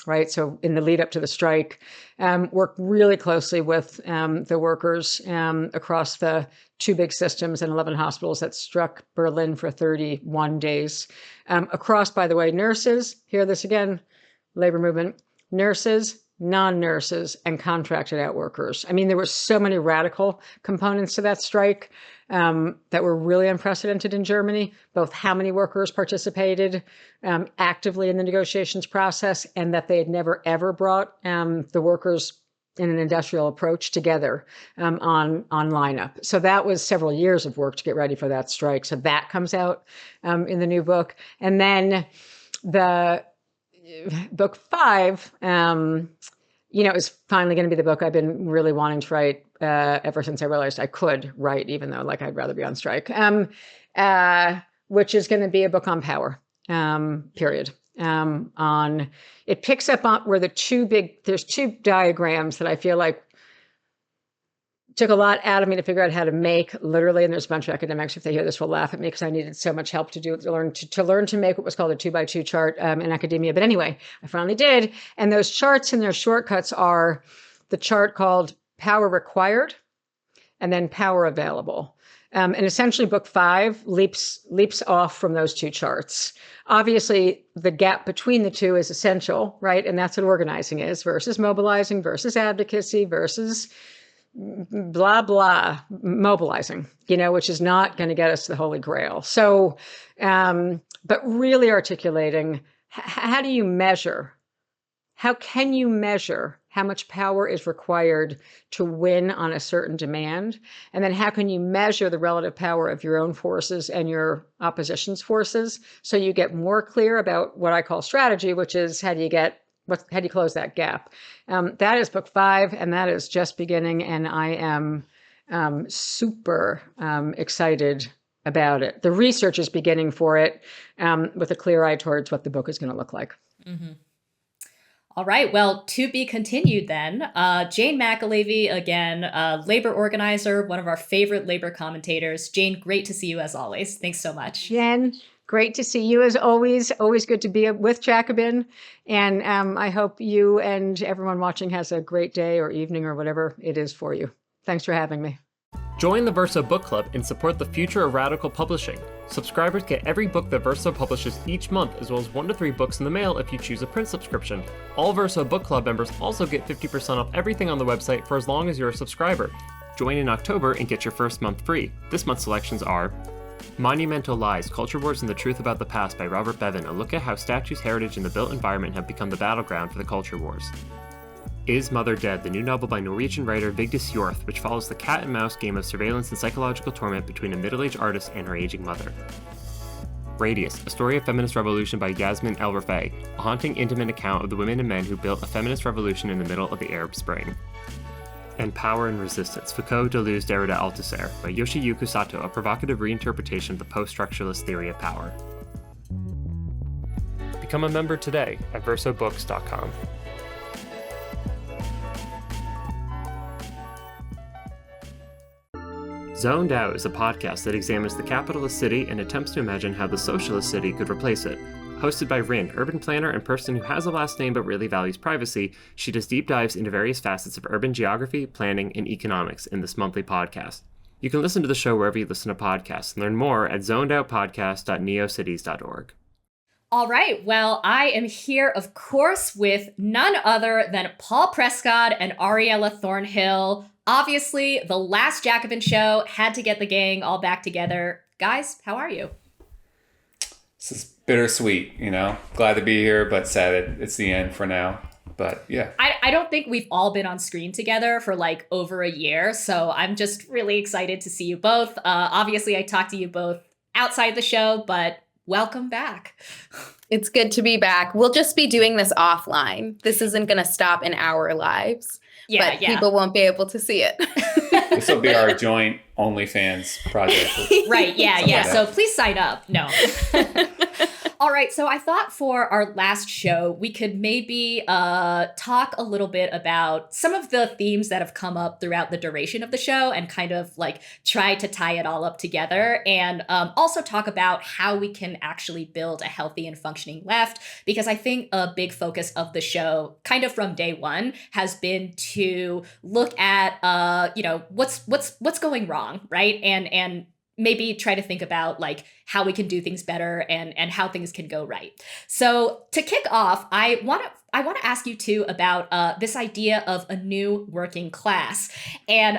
right? So in the lead up to the strike, worked really closely with the workers across the 2 big systems and 11 hospitals that struck Berlin for 31 days. Across, by the way, nurses, hear this again, labor movement, nurses, non-nurses, and contracted out workers. I mean, there were so many radical components to that strike that were really unprecedented in Germany, both how many workers participated actively in the negotiations process, and that they had never, ever brought the workers in an industrial approach together on lineup. So that was several years of work to get ready for that strike. So that comes out in the new book. And then the book 5, is finally going to be the book I've been really wanting to write ever since I realized I could write, even though I'd rather be on strike, which is going to be a book on power, period. It picks up on where there's 2 diagrams that I feel like took a lot out of me to figure out how to make, literally, and there's a bunch of academics, if they hear this, will laugh at me because I needed so much help to learn to make what was called a 2x2 chart in academia. But anyway, I finally did. And those charts and their shortcuts are the chart called Power Required and then Power Available. And essentially book 5 leaps off from those 2 charts. Obviously, the gap between the 2 is essential, right? And that's what organizing is, versus mobilizing, versus advocacy, versus blah, blah, mobilizing, which is not going to get us to the Holy Grail. So, but really articulating, how can you measure how much power is required to win on a certain demand? And then how can you measure the relative power of your own forces and your opposition's forces? So you get more clear about what I call strategy, which is how do you close that gap? That is book 5, and that is just beginning. And I am super excited about it. The research is beginning for it with a clear eye towards what the book is going to look like. Mm-hmm. All right. Well, to be continued then. Jane McAlevey, again, labor organizer, one of our favorite labor commentators. Jane, great to see you as always. Thanks so much. Jen, great to see you as always. Always good to be with Jacobin. And I hope you and everyone watching has a great day or evening or whatever it is for you. Thanks for having me. Join the Verso Book Club and support the future of radical publishing. Subscribers get every book that Verso publishes each month, as well as 1 to 3 books in the mail if you choose a print subscription. All Verso Book Club members also get 50% off everything on the website for as long as you're a subscriber. Join in October and get your first month free. This month's selections are Monumental Lies, Culture Wars and the Truth About the Past by Robert Bevan, a look at how statues, heritage, and the built environment have become the battleground for the culture wars. Is Mother Dead, the new novel by Norwegian writer Vigdis Hjorth, which follows the cat and mouse game of surveillance and psychological torment between a middle-aged artist and her aging mother. Radius, a story of feminist revolution by Yasmin El Rafai, a haunting, intimate account of the women and men who built a feminist revolution in the middle of the Arab Spring. And Power and Resistance, Foucault, Deleuze, Derrida, Althusser, by Yoshiyuki Sato, a provocative reinterpretation of the post-structuralist theory of power. Become a member today at versobooks.com. Zoned Out is a podcast that examines the capitalist city and attempts to imagine how the socialist city could replace it. Hosted by Rin, urban planner and person who has a last name but really values privacy, she does deep dives into various facets of urban geography, planning, and economics in this monthly podcast. You can listen to the show wherever you listen to podcasts and learn more at zonedoutpodcast.neocities.org. All right. Well, I am here, of course, with none other than Paul Prescod and Ariella Thornhill. Obviously, the last Jacobin Show had to get the gang all back together. Guys, how are you? This is bittersweet, Glad to be here, but sad that it's the end for now. But yeah. I don't think we've all been on screen together for like over a year. So I'm just really excited to see you both. Obviously, I talked to you both outside the show, but welcome back. It's good to be back. We'll just be doing this offline. This isn't going to stop in our lives. But people won't be able to see it. This will be our joint OnlyFans project. Right. Yeah. So please sign up. No. All right. So I thought for our last show, we could maybe talk a little bit about some of the themes that have come up throughout the duration of the show and kind of like try to tie it all up together, and also talk about how we can actually build a healthy and functioning left, because I think a big focus of the show kind of from day one has been to look at what's going wrong, right? And maybe try to think about like how we can do things better and how things can go right. So to kick off, I want to ask you two about this idea of a new working class. And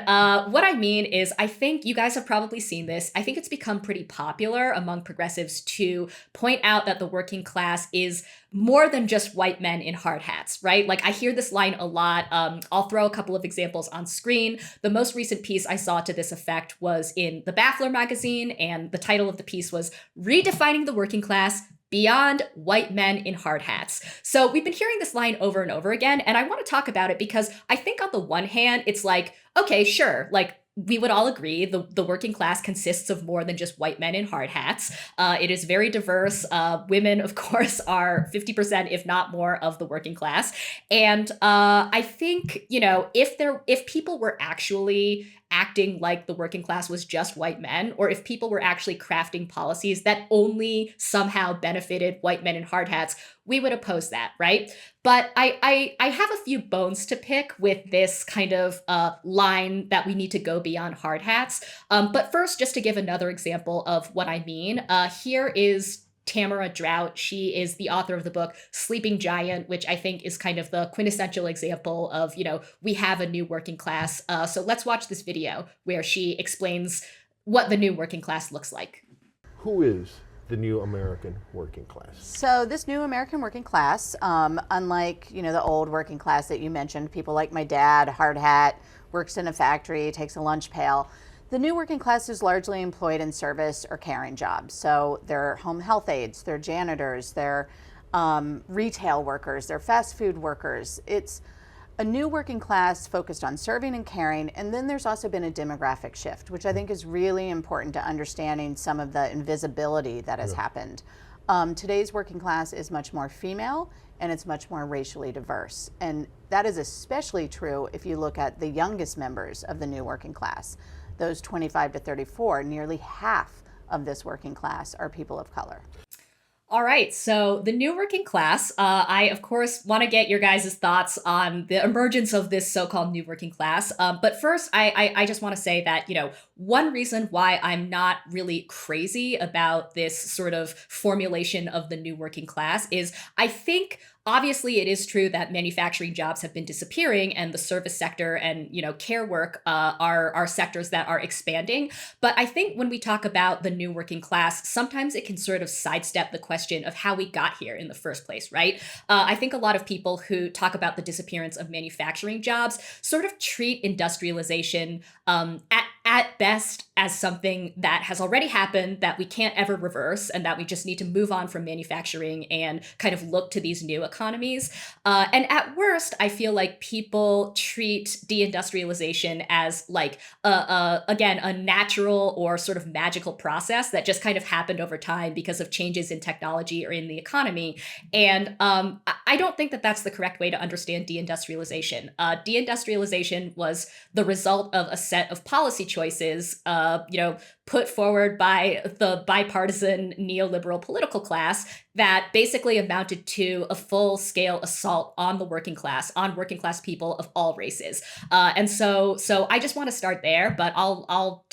what I mean is, I think you guys have probably seen this. I think it's become pretty popular among progressives to point out that the working class is more than just white men in hard hats, right? Like I hear this line a lot. I'll throw a couple of examples on screen. The most recent piece I saw to this effect was in the Baffler magazine, and the title of the piece was Redefining the Working Class Beyond White Men in Hard Hats. So we've been hearing this line over and over again, and I want to talk about it because I think on the one hand, it's like, okay, sure, like we would all agree the working class consists of more than just white men in hard hats. It is very diverse. Women, of course, are 50%, if not more, of the working class. And I think, if people were actually acting like the working class was just white men, or if people were actually crafting policies that only somehow benefited white men in hard hats, we would oppose that, right? But I have a few bones to pick with this kind of line that we need to go beyond hard hats. But first, just to give another example of what I mean, here is Tamara Drought. She is the author of the book Sleeping Giant, which I think is kind of the quintessential example of, we have a new working class. So let's watch this video where she explains what the new working class looks like. Who is the new American working class? So this new American working class, unlike, the old working class that you mentioned, people like my dad, hard hat, works in a factory, takes a lunch pail. The new working class is largely employed in service or caring jobs. So they're home health aides, they're janitors, they're retail workers, they're fast food workers. It's a new working class focused on serving and caring, and then there's also been a demographic shift, which I think is really important to understanding some of the invisibility that has happened. Today's working class is much more female, and it's much more racially diverse. And that is especially true if you look at the youngest members of the new working class. Those 25 to 34, nearly half of this working class are people of color. All right, so the new working class, I, of course, want to get your guys' thoughts on the emergence of this so-called new working class. But first, I just want to say that, one reason why I'm not really crazy about this sort of formulation of the new working class is I think obviously it is true that manufacturing jobs have been disappearing and the service sector and, care work are sectors that are expanding. But I think when we talk about the new working class, sometimes it can sort of sidestep the question of how we got here in the first place, right? I think a lot of people who talk about the disappearance of manufacturing jobs sort of treat industrialization at best as something that has already happened, that we can't ever reverse, and that we just need to move on from manufacturing and kind of look to these new economies. And at worst, I feel like people treat deindustrialization as like, again, a natural or sort of magical process that just kind of happened over time because of changes in technology or in the economy. And I don't think that that's the correct way to understand deindustrialization. Deindustrialization was the result of a set of policy choices, put forward by the bipartisan neoliberal political class that basically amounted to a full-scale assault on the working class, on working class people of all races. And so I just want to start there, but I'll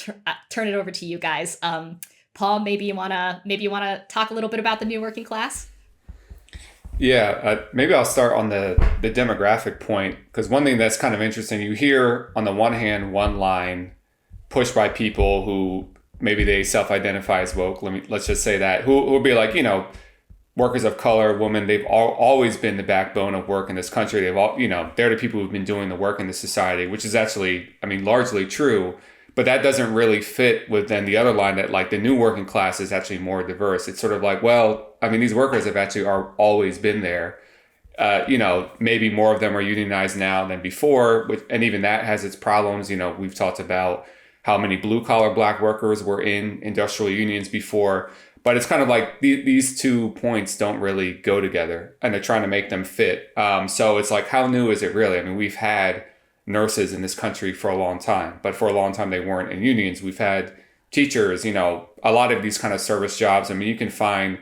turn it over to you guys. Paul, maybe you wanna talk a little bit about the new working class. Yeah, maybe I'll start on the demographic point, because one thing that's kind of interesting, you hear on the one hand one line pushed by people who maybe they self-identify as woke. Let's just say that who will be like, workers of color, women. They've always been the backbone of work in this country. They've all, they're the people who've been doing the work in this society, which is actually, largely true. But that doesn't really fit with then the other line that like the new working class is actually more diverse. It's sort of like, well, these workers have actually always been there. Maybe more of them are unionized now than before, and even that has its problems. We've talked about how many blue collar Black workers were in industrial unions before, but it's kind of like these 2 points don't really go together, and they're trying to make them fit. So it's like, how new is it really? We've had nurses in this country for a long time, but for a long time they weren't in unions. We've had teachers, a lot of these kind of service jobs. You can find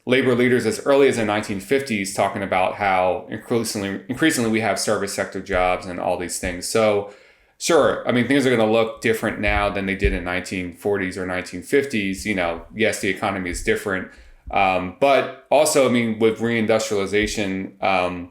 labor leaders as early as the 1950s talking about how increasingly we have service sector jobs and all these things. So sure, things are going to look different now than they did in 1940s or 1950s. Yes, the economy is different. But also, with reindustrialization,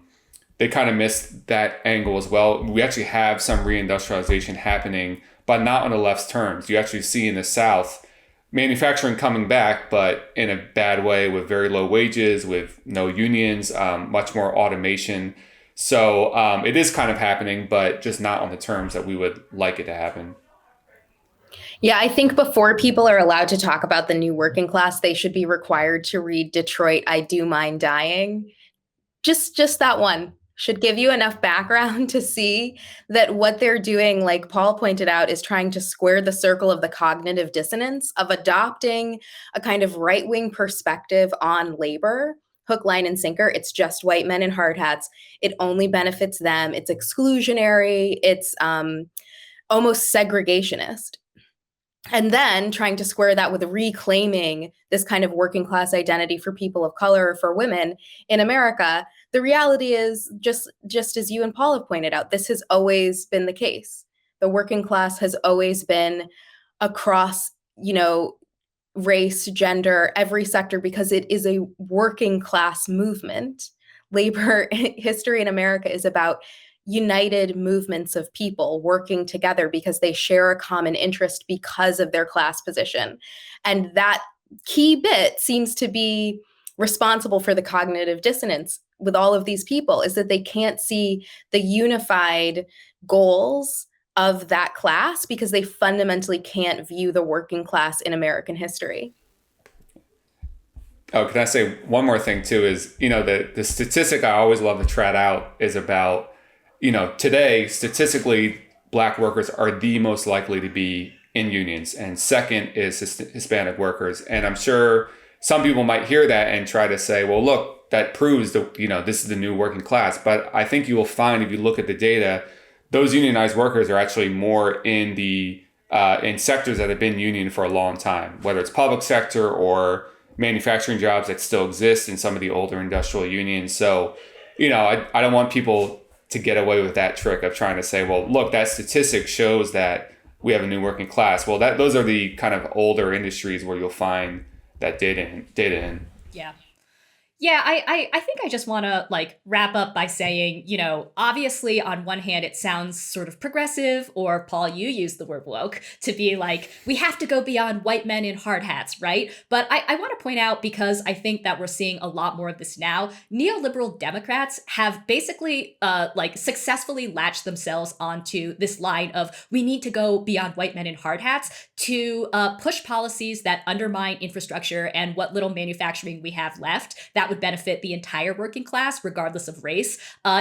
they kind of missed that angle as well. We actually have some reindustrialization happening, but not on the left's terms. You actually see in the South manufacturing coming back, but in a bad way, with very low wages, with no unions, much more automation. So it is kind of happening, but just not on the terms that we would like it to happen. Yeah, I think before people are allowed to talk about the new working class, they should be required to read Detroit, I Do Mind Dying. Just that one should give you enough background to see that what they're doing, like Paul pointed out, is trying to square the circle of the cognitive dissonance of adopting a kind of right-wing perspective on labor. Hook, line, and sinker. It's just white men in hard hats. It only benefits them. It's exclusionary. It's almost segregationist. And then trying to square that with reclaiming this kind of working class identity for people of color or for women in America. The reality is, just as you and Paul have pointed out, this has always been the case. The working class has always been across, race, gender, every sector, because it is a working class movement. Labor history in America is about united movements of people working together because they share a common interest because of their class position. And that key bit seems to be responsible for the cognitive dissonance with all of these people, is that they can't see the unified goals of that class because they fundamentally can't view the working class in American history. Oh, can I say one more thing too is, the statistic I always love to trot out is about, today, statistically, Black workers are the most likely to be in unions. And second is Hispanic workers. And I'm sure some people might hear that and try to say, well, look, that proves that, this is the new working class. But I think you will find, if you look at the data, those unionized workers are actually more in the in sectors that have been union for a long time, whether it's public sector or manufacturing jobs that still exist in some of the older industrial unions. So, I don't want people to get away with that trick of trying to say, well, look, that statistic shows that we have a new working class. Well, those are the kind of older industries where you'll find that data in. Yeah. Yeah, I think I just want to wrap up by saying, obviously on one hand, it sounds sort of progressive, or Paul, you used the word woke, to be like, we have to go beyond white men in hard hats, right? But I want to point out, because I think that we're seeing a lot more of this now, neoliberal Democrats have basically successfully latched themselves onto this line of, we need to go beyond white men in hard hats to push policies that undermine infrastructure and what little manufacturing we have left that would benefit the entire working class, regardless of race,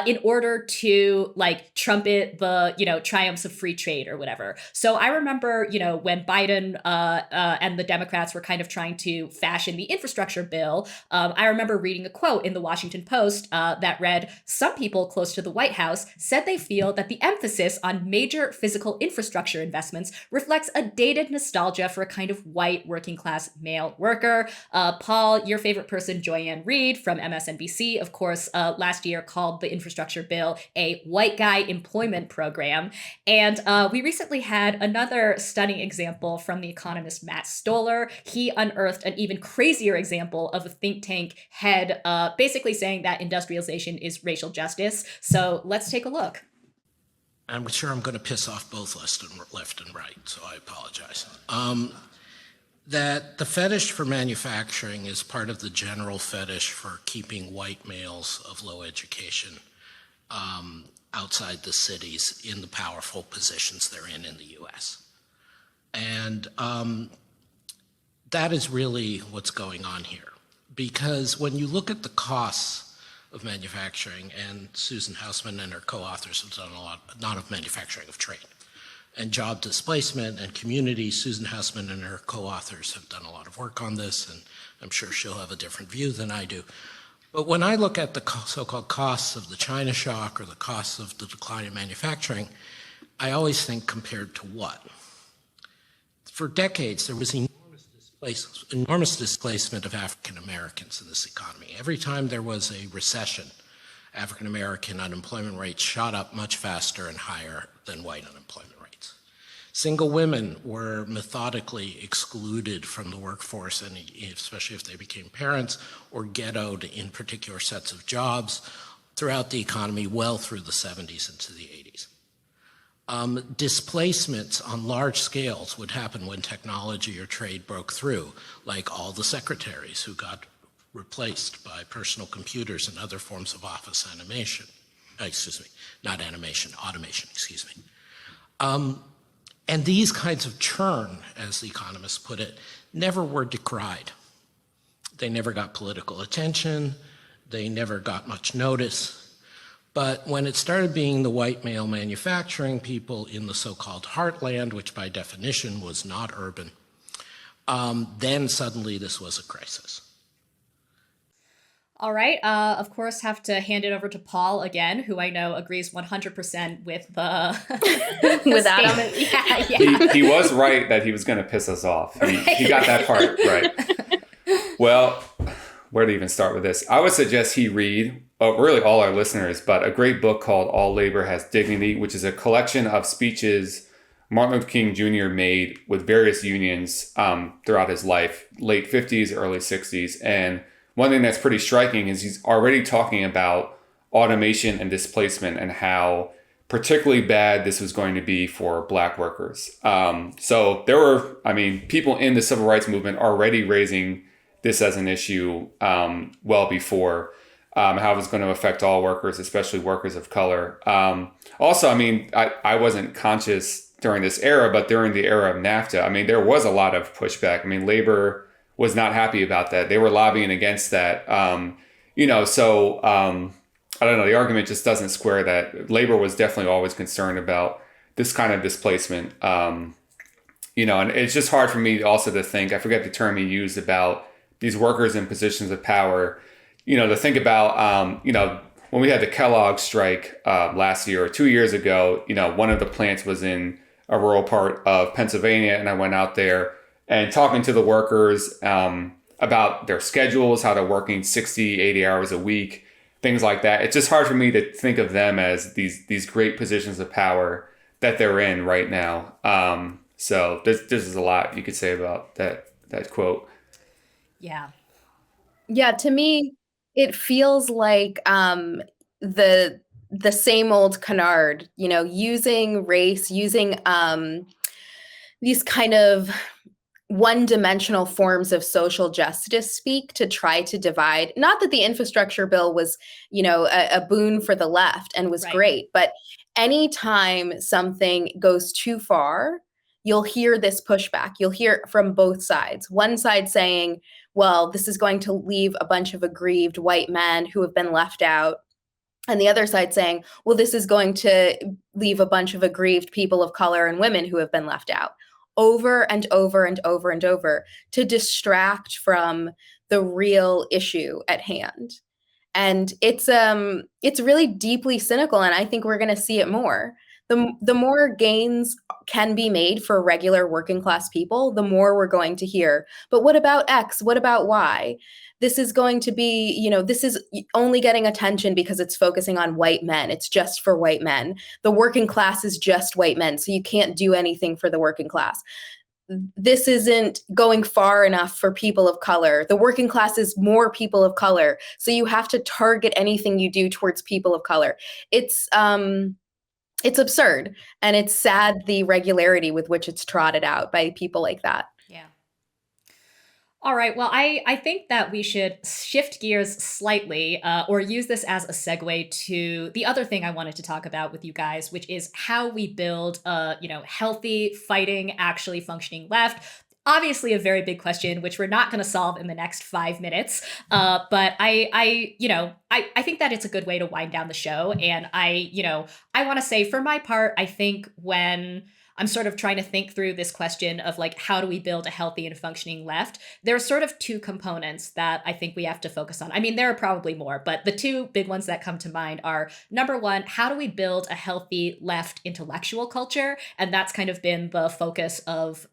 in order to trumpet the, triumphs of free trade or whatever. So I remember, when Biden and the Democrats were kind of trying to fashion the infrastructure bill, I remember reading a quote in the Washington Post that read, "Some people close to the White House said they feel that the emphasis on major physical infrastructure investments reflects a dated nostalgia for a kind of white working class male worker." Paul, your favorite person, Joyanne Reed from MSNBC, of course, last year called the infrastructure bill a white guy employment program. And we recently had another stunning example from the economist Matt Stoller. He unearthed an even crazier example of a think tank head basically saying that industrialization is racial justice. So let's take a look. I'm sure I'm going to piss off both left and right, so I apologize. That the fetish for manufacturing is part of the general fetish for keeping white males of low education outside the cities in the powerful positions they're in the U.S. And that is really what's going on here. Because when you look at the costs of manufacturing, and Susan Hausman and her co-authors have done a lot, not of manufacturing, of trade, and job displacement and community. Susan Hausman and her co-authors have done a lot of work on this, and I'm sure she'll have a different view than I do. But when I look at the so-called costs of the China shock or the costs of the decline in manufacturing, I always think compared to what? For decades, there was enormous displacement of African Americans in this economy. Every time there was a recession, African American unemployment rates shot up much faster and higher than white unemployment rates. Single women were methodically excluded from the workforce, and especially if they became parents, or ghettoed in particular sets of jobs throughout the economy well through the 70s into the 80s. Displacements on large scales would happen when technology or trade broke through, like all the secretaries who got replaced by personal computers and other forms of office automation, excuse me. And these kinds of churn, as the economists put it, never were decried. They never got political attention. They never got much notice. But when it started being the white male manufacturing people in the so-called heartland, which by definition was not urban, then suddenly this was a crisis. All right. Of course, have to hand it over to Paul again, who I know agrees 100% with the with Adam. Yeah. He was right that he was going to piss us off. He got that part right. Well, where to even start with this? I would suggest he read, really all our listeners, but a great book called All Labor Has Dignity, which is a collection of speeches Martin Luther King Jr. made with various unions throughout his life, late 50s, early 60s. And one thing that's pretty striking is he's already talking about automation and displacement and how particularly bad this was going to be for Black workers. So there were, people in the civil rights movement already raising this as an issue well before, how it was going to affect all workers, especially workers of color. Also, I wasn't conscious during this era, but during the era of NAFTA, there was a lot of pushback. Labor was not happy about that. They were lobbying against that. I don't know, the argument just doesn't square that. Labor was definitely always concerned about this kind of displacement. And it's just hard for me also to think, I forget the term he used about these workers in positions of power, to think about, when we had the Kellogg strike last year or 2 years ago, one of the plants was in a rural part of Pennsylvania. And I went out there and talking to the workers about their schedules, how they're working 60, 80 hours a week, things like that. It's just hard for me to think of them as these great positions of power that they're in right now. So there's a lot you could say about that quote. Yeah. Yeah, to me, it feels like the same old canard, using race, using these kind of one-dimensional forms of social justice speak to try to divide. Not that the infrastructure bill was, a boon for the left and was great, but anytime something goes too far, you'll hear this pushback. You'll hear from both sides. One side saying, well, this is going to leave a bunch of aggrieved white men who have been left out. And the other side saying, well, this is going to leave a bunch of aggrieved people of color and women who have been left out, over and over and over and over, to distract from the real issue at hand. And it's really deeply cynical, and I think we're going to see it more. The more gains can be made for regular working class people, the more we're going to hear. But what about X? What about Y? This is going to be, this is only getting attention because it's focusing on white men. It's just for white men. The working class is just white men, so you can't do anything for the working class. This isn't going far enough for people of color. The working class is more people of color, so you have to target anything you do towards people of color. It's absurd, and it's sad the regularity with which it's trotted out by people like that. Yeah. All right. Well, I think that we should shift gears slightly, or use this as a segue to the other thing I wanted to talk about with you guys, which is how we build a healthy, fighting, actually functioning left. Obviously, a very big question, which we're not going to solve in the next 5 minutes. But I think that it's a good way to wind down the show. And I want to say, for my part, I think when I'm sort of trying to think through this question of like, how do we build a healthy and functioning left? There are sort of two components that I think we have to focus on. I mean, there are probably more, but the two big ones that come to mind are, number one, how do we build a healthy left intellectual culture? And that's kind of been the focus of,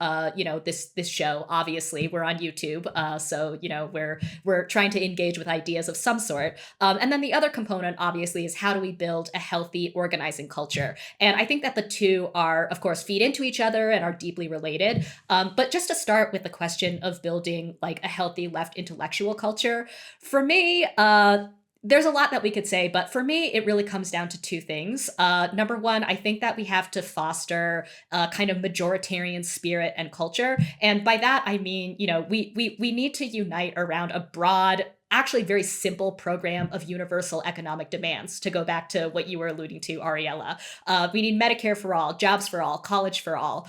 this show. Obviously, we're on YouTube. So we're trying to engage with ideas of some sort. And then the other component, obviously, is how do we build a healthy organizing culture? And I think that the two are, of course, feed into each other and are deeply related. But just to start with the question of building like a healthy left intellectual culture, for me, there's a lot that we could say, but for me, it really comes down to two things. Number one, I think that we have to foster a kind of majoritarian spirit and culture. And by that, I mean, we need to unite around a broad, actually very simple program of universal economic demands, to go back to what you were alluding to, Ariella. We need Medicare for all, jobs for all, college for all.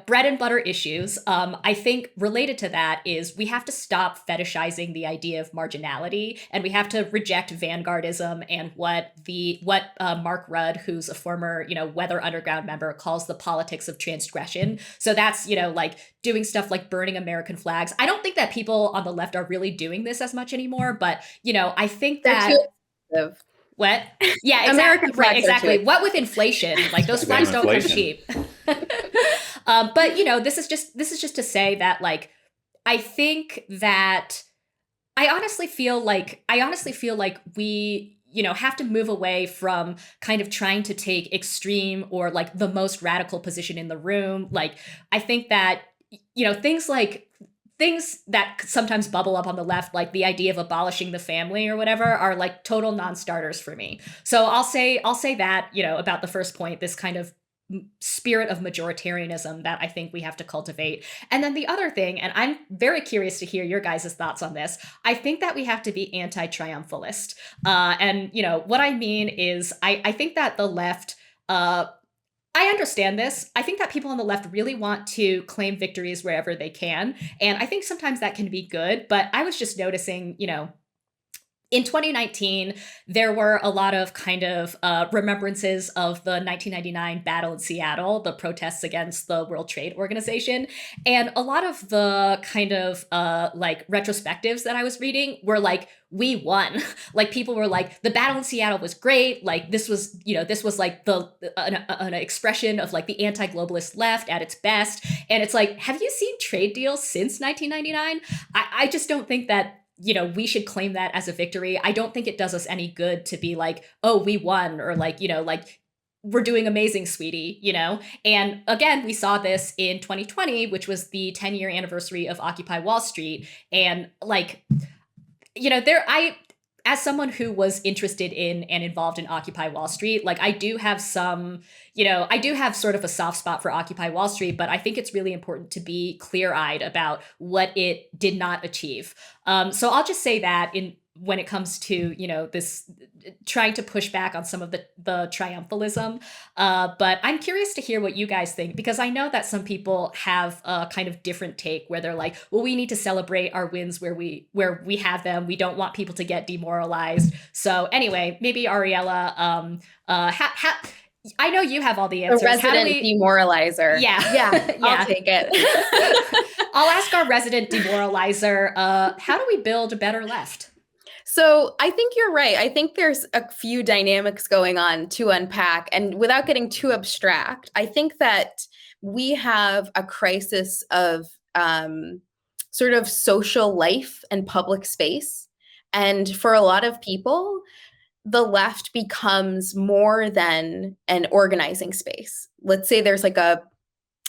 Bread and butter issues. I think related to that is we have to stop fetishizing the idea of marginality, and we have to reject vanguardism and what Mark Rudd, who's a former Weather Underground member, calls the politics of transgression. So that's like doing stuff like burning American flags. I don't think that people on the left are really doing this as much anymore, but I think that They're too what? Yeah, exactly. American flags right, exactly. What with inflation? Like those flags don't come cheap. But this is just to say that like I think that I honestly feel like we have to move away from kind of trying to take extreme or like the most radical position in the room. Like I think that things that sometimes bubble up on the left, like the idea of abolishing the family or whatever, are like total non-starters for me. So I'll say that, about the first point, this kind of spirit of majoritarianism that I think we have to cultivate. And then the other thing, and I'm very curious to hear your guys' thoughts on this, I think that we have to be anti-triumphalist. And what I mean is I think that the left, I understand this. I think that people on the left really want to claim victories wherever they can. And I think sometimes that can be good. But I was just noticing, in 2019, there were a lot of kind of remembrances of the 1999 battle in Seattle, the protests against the World Trade Organization. And a lot of the kind of like retrospectives that I was reading were like, we won. Like people were like, the battle in Seattle was great. Like this was, this was like an expression of like the anti-globalist left at its best. And it's like, have you seen trade deals since 1999? I just don't think that we should claim that as a victory. I don't think it does us any good to be like, oh, we won, or like, like we're doing amazing, sweetie, And again, we saw this in 2020, which was the 10-year anniversary of Occupy Wall Street. And like, as someone who was interested in and involved in Occupy Wall Street, like I do have some, I do have sort of a soft spot for Occupy Wall Street, but I think it's really important to be clear-eyed about what it did not achieve. So I'll just say that when it comes to, this trying to push back on some of the triumphalism. But I'm curious to hear what you guys think, because I know that some people have a kind of different take where they're like, well, we need to celebrate our wins where we have them. We don't want people to get demoralized. So anyway, maybe Ariella, I know you have all the answers. A resident demoralizer. Yeah. I'll take it. I'll ask our resident demoralizer, how do we build a better left? So I think you're right. I think there's a few dynamics going on to unpack. And without getting too abstract, I think that we have a crisis of sort of social life and public space. And for a lot of people, the left becomes more than an organizing space. Let's say there's like a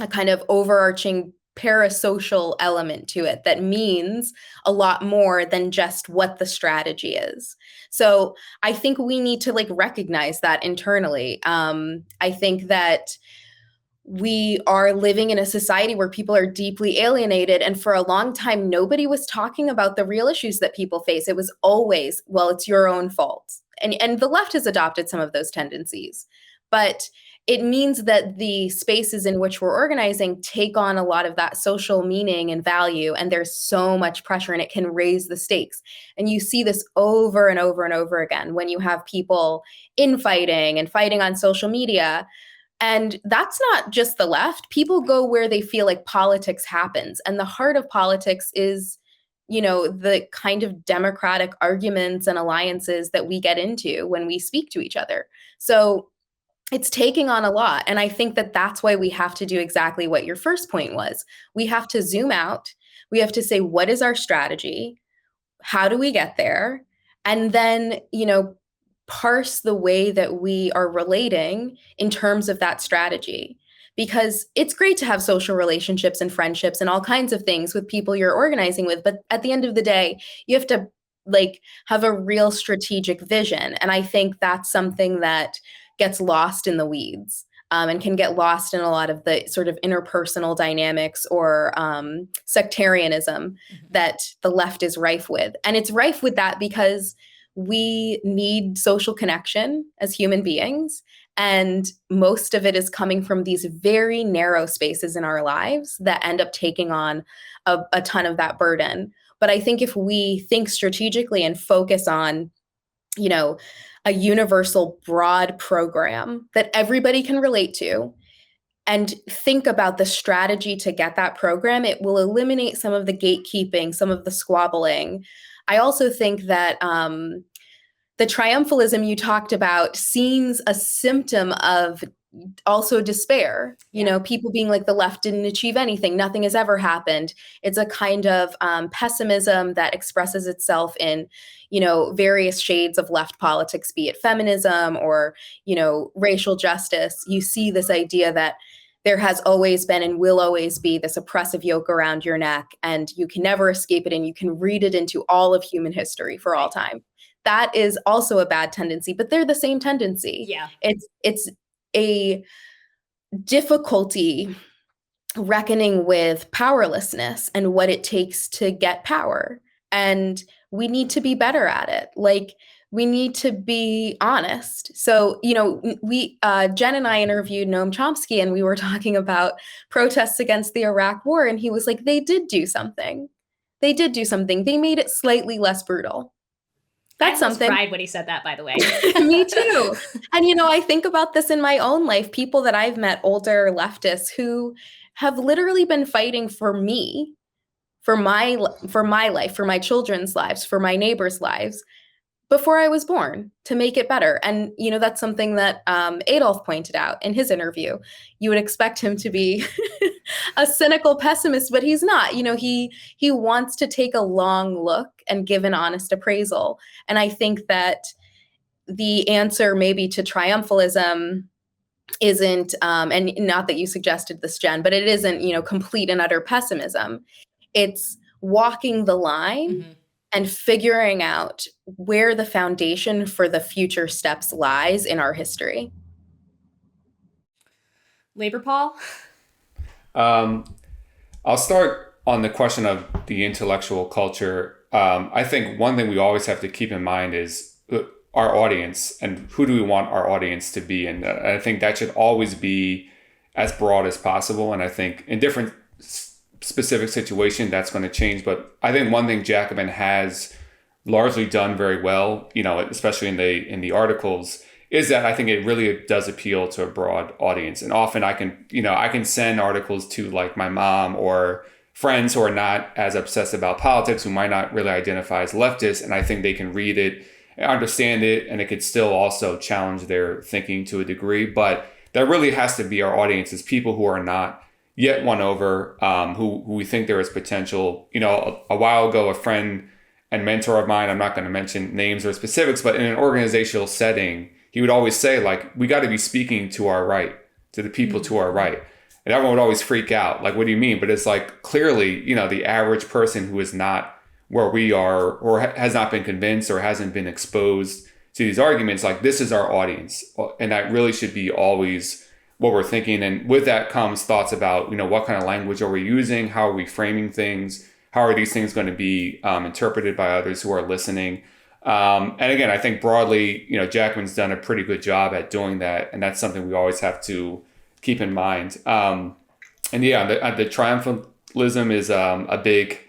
kind of overarching parasocial element to it that means a lot more than just what the strategy is. So I think we need to like recognize that internally. I think that we are living in a society where people are deeply alienated. And for a long time, nobody was talking about the real issues that people face. It was always, well, it's your own fault. And the left has adopted some of those tendencies. But it means that the spaces in which we're organizing take on a lot of that social meaning and value, and there's so much pressure, and it can raise the stakes. And you see this over and over and over again when you have people infighting and fighting on social media. And that's not just the left. People go where they feel like politics happens. And the heart of politics is, the kind of democratic arguments and alliances that we get into when we speak to each other. So it's taking on a lot. And I think that that's why we have to do exactly what your first point was. We have to zoom out. We have to say, what is our strategy? How do we get there? And then, parse the way that we are relating in terms of that strategy. Because it's great to have social relationships and friendships and all kinds of things with people you're organizing with. But at the end of the day, you have to have a real strategic vision. And I think that's something that gets lost in the weeds and can get lost in a lot of the sort of interpersonal dynamics or sectarianism that the left is rife with. And it's rife with that because we need social connection as human beings. And most of it is coming from these very narrow spaces in our lives that end up taking on a ton of that burden. But I think if we think strategically and focus on, a universal broad program that everybody can relate to, and think about the strategy to get that program, it will eliminate some of the gatekeeping, some of the squabbling. I also think that the triumphalism you talked about seems a symptom of also despair. People being like, the left didn't achieve anything. Nothing has ever happened. It's a kind of pessimism that expresses itself in, various shades of left politics, be it feminism or, racial justice. You see this idea that there has always been and will always be this oppressive yoke around your neck, and you can never escape it, and you can read it into all of human history for all time. That is also a bad tendency, but they're the same tendency. Yeah. It's a difficulty reckoning with powerlessness and what it takes to get power. And we need to be better at it. We need to be honest. So, Jen and I interviewed Noam Chomsky, and we were talking about protests against the Iraq War. And he was like, they did do something. They made it slightly less brutal. That's I almost something. cried when he said that, by the way. Me too. And, I think about this in my own life, people that I've met, older leftists who have literally been fighting for me, for my life, for my children's lives, for my neighbors' lives before I was born to make it better. And, that's something that Adolf pointed out in his interview. You would expect him to be a cynical pessimist, but he's not. He wants to take a long look and give an honest appraisal. And I think that the answer maybe to triumphalism isn't, and not that you suggested this, Jen, but it isn't, complete and utter pessimism. It's walking the line and figuring out where the foundation for the future steps lies in our history. Labor, Paul? I'll start on the question of the intellectual culture. I think one thing we always have to keep in mind is our audience and who do we want our audience to be. And I think that should always be as broad as possible. And I think in different specific situation that's going to change. But I think one thing Jacobin has largely done very well, especially in the articles, is that I think it really does appeal to a broad audience. And often I can send articles to like my mom or friends who are not as obsessed about politics, who might not really identify as leftists. And I think they can read it, understand it, and it could still also challenge their thinking to a degree. But that really has to be our audience, is people who are not yet won over, who we think there is potential. A while ago, a friend and mentor of mine, I'm not going to mention names or specifics, but in an organizational setting, he would always say, like, we got to be speaking to our right, to the people to our right. And everyone would always freak out. Like, what do you mean? But it's like, clearly, the average person who is not where we are, or has not been convinced or hasn't been exposed to these arguments, like, this is our audience. And that really should be always what we're thinking. And with that comes thoughts about, what kind of language are we using? How are we framing things? How are these things going to be interpreted by others who are listening? And again, I think broadly, Jacobin's done a pretty good job at doing that. And that's something we always have to keep in mind. And yeah, the triumphalism is a big